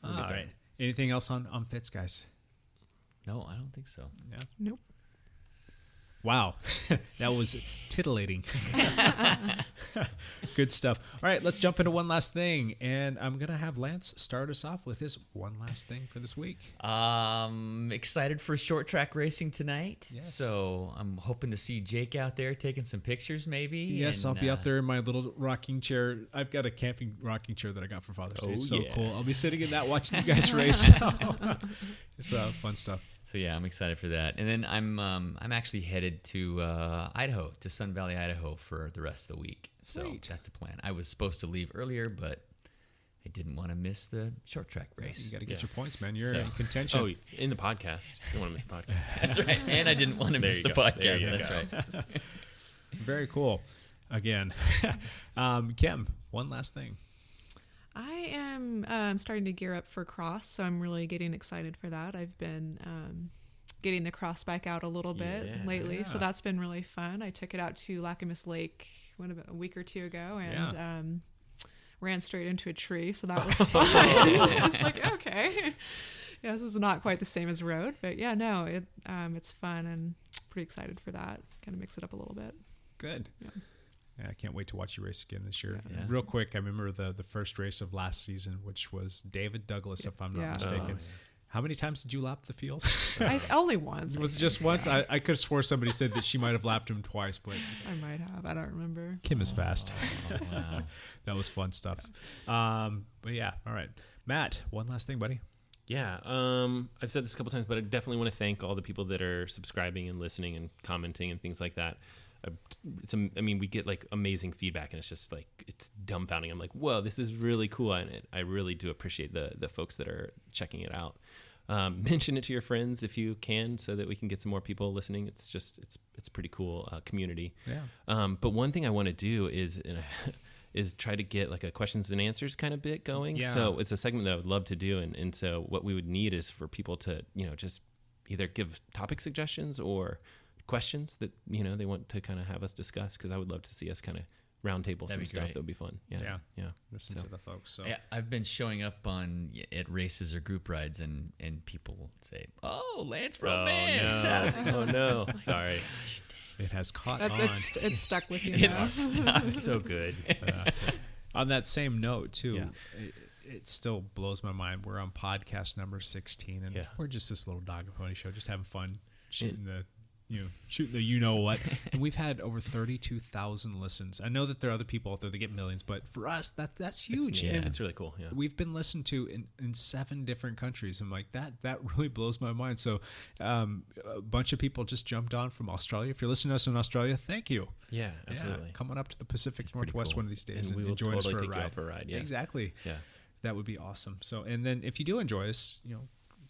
all right. Anything else on fits, guys? No, I don't think so. Yeah. Nope. Wow, that was titillating. Good stuff. All right, let's jump into one last thing, and I'm gonna have Lance start us off with his one last thing for this week. Excited for short track racing tonight. Yes. So I'm hoping to see Jake out there taking some pictures, maybe. Yes, and, I'll be out there in my little rocking chair. I've got a camping rocking chair that I got for Father's Day. It's so cool. I'll be sitting in that watching you guys race. It's fun stuff. So yeah, I'm excited for that. And then I'm actually headed to Idaho, to Sun Valley, Idaho, for the rest of the week. So that's the plan. I was supposed to leave earlier, but I didn't want to miss the short track race. You got to get your points, man. You're in contention. Oh, in the podcast. You don't want to miss the podcast. That's right. And I didn't want to miss the podcast. That's right. Very cool. Again, Kim, one last thing. I am starting to gear up for cross, so I'm really getting excited for that. I've been getting the cross bike out a little bit lately, so that's been really fun. I took it out to Lacamas Lake a week or 2 ago, and ran straight into a tree, so that was fun. It's like, okay. Yeah, this is not quite the same as road, but yeah, no, it's fun and pretty excited for that. Kind of mix it up a little bit. Good. Yeah. Yeah, I can't wait to watch you race again this year. Yeah. Real quick, I remember the first race of last season, which was David Douglas, if I'm not mistaken. How many times did you lap the field? Only once. Was it just once? I could have swore somebody said that she might have lapped him twice, but I might have. I don't remember. Kim is fast. Wow. That was fun stuff. But yeah, all right. Matt, one last thing, buddy. Yeah, I've said this a couple times, but I definitely want to thank all the people that are subscribing and listening and commenting and things like that. We get like amazing feedback, and it's just like, it's dumbfounding. I'm like, whoa, this is really cool, and I really do appreciate the folks that are checking it out. Mention it to your friends if you can, so that we can get some more people listening. It's just it's pretty cool community. Yeah. But one thing I want to do is try to get like a questions and answers kind of bit going. Yeah. So it's a segment that I would love to do. And so what we would need is for people to, just either give topic suggestions or questions that, they want to kind of have us discuss. Cause I would love to see us kind of round table some stuff. Great. That would be fun. Yeah. Listen to the folks. So Yeah, I've been showing up at races or group rides, and people will say, "Oh, Lance Romance." Oh no. Sorry. it has caught on. It's stuck with you. It's now. so good. On that same note, too, it still blows my mind. We're on podcast number 16, and we're just this little dog and pony show, just having fun, shooting the you know what. And we've had over 32,000 listens. I know that there are other people out there that get millions, but for us, that's huge. It's really cool. Yeah. We've been listened to in 7 different countries. I'm like, that really blows my mind. So a bunch of people just jumped on from Australia. If you're listening to us in Australia, thank you. Yeah, absolutely. Come on up to the Pacific Northwest cool. one of these days And we will join totally us for take you out for a ride. Yeah. Exactly. Yeah. That would be awesome. So, and then if you do enjoy us,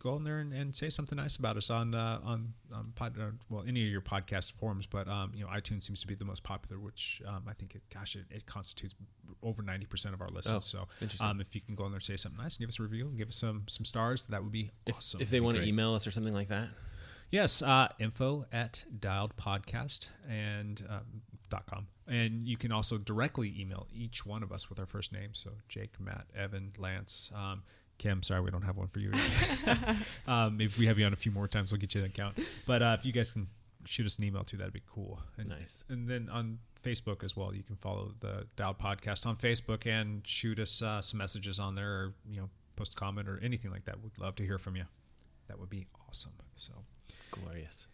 go in there and say something nice about us on any of your podcast forums. But iTunes seems to be the most popular, which I think it constitutes over 90% of our listens. So interesting. if you can go in there and say something nice and give us a review and give us some stars, that would be awesome. If they want to email us or something like that. Yes, info@dialedpodcast and .com. And you can also directly email each one of us with our first name. So Jake, Matt, Evan, Lance, Kim, sorry, we don't have one for you. If we have you on a few more times, we'll get you that account. But if you guys can shoot us an email too, that'd be cool. And, nice. And then on Facebook as well, you can follow the Dialed Podcast on Facebook and shoot us some messages on there, or post a comment or anything like that. We'd love to hear from you. That would be awesome. So glorious.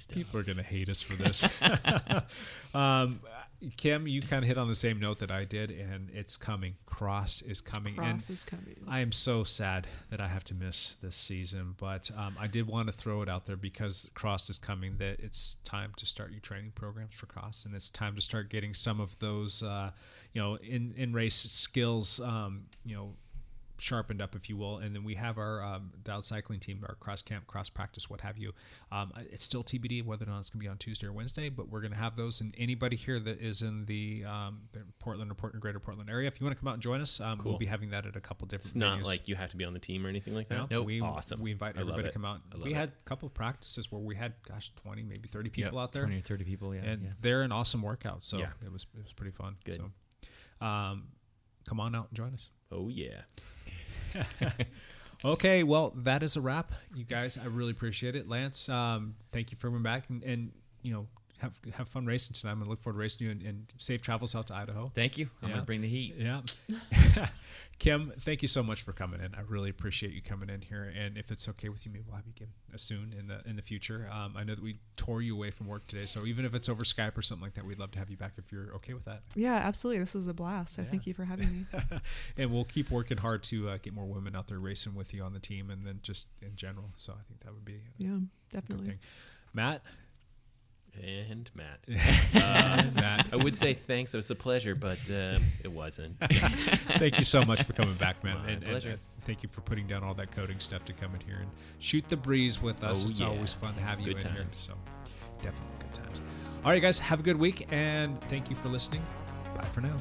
People are going to hate us for this. Kim, you kind of hit on the same note that I did, and it's coming. Cross is coming. Cross is coming. I am so sad that I have to miss this season, but I did want to throw it out there because Cross is coming, that it's time to start your training programs for Cross, and it's time to start getting some of those, in race skills, sharpened up, if you will. And then we have our Dialed cycling team, our cross camp, cross practice, what have you. It's still TBD whether or not it's going to be on Tuesday or Wednesday, but we're going to have those. And anybody here that is in the Portland or Greater Portland area, if you want to come out and join us, cool. We'll be having that at a couple different It's not venues. like you have to be on the team or anything like that. No, Awesome. We invite everybody to come out. We had a couple of practices where we had 20, maybe 30 people out there. 20 or 30 people, and they're an awesome workout. So it was pretty fun. Good. So come on out and join us. Oh yeah. Okay, well, that is a wrap, you guys. I really appreciate it. Lance, thank you for coming back, and have fun racing tonight. I'm going to look forward to racing you, and safe travels out to Idaho. Thank you. I'm going to bring the heat. Yeah. Kim, thank you so much for coming in. I really appreciate you coming in here. And if it's okay with you, maybe we'll have you again soon in the future. I know that we tore you away from work today, so even if it's over Skype or something like that, we'd love to have you back if you're okay with that. Yeah, absolutely. This was a blast. So thank you for having me. And we'll keep working hard to get more women out there racing with you on the team, and then just in general. So I think that would be definitely. Good thing. Matt. And Matt. Matt. I would say thanks. It was a pleasure, but it wasn't. Thank you so much for coming back, man. My pleasure. And thank you for putting down all that coding stuff to come in here and shoot the breeze with us. It's always fun to have you good in times. here. So definitely good times. All right, guys, have a good week, and thank you for listening. Bye for now.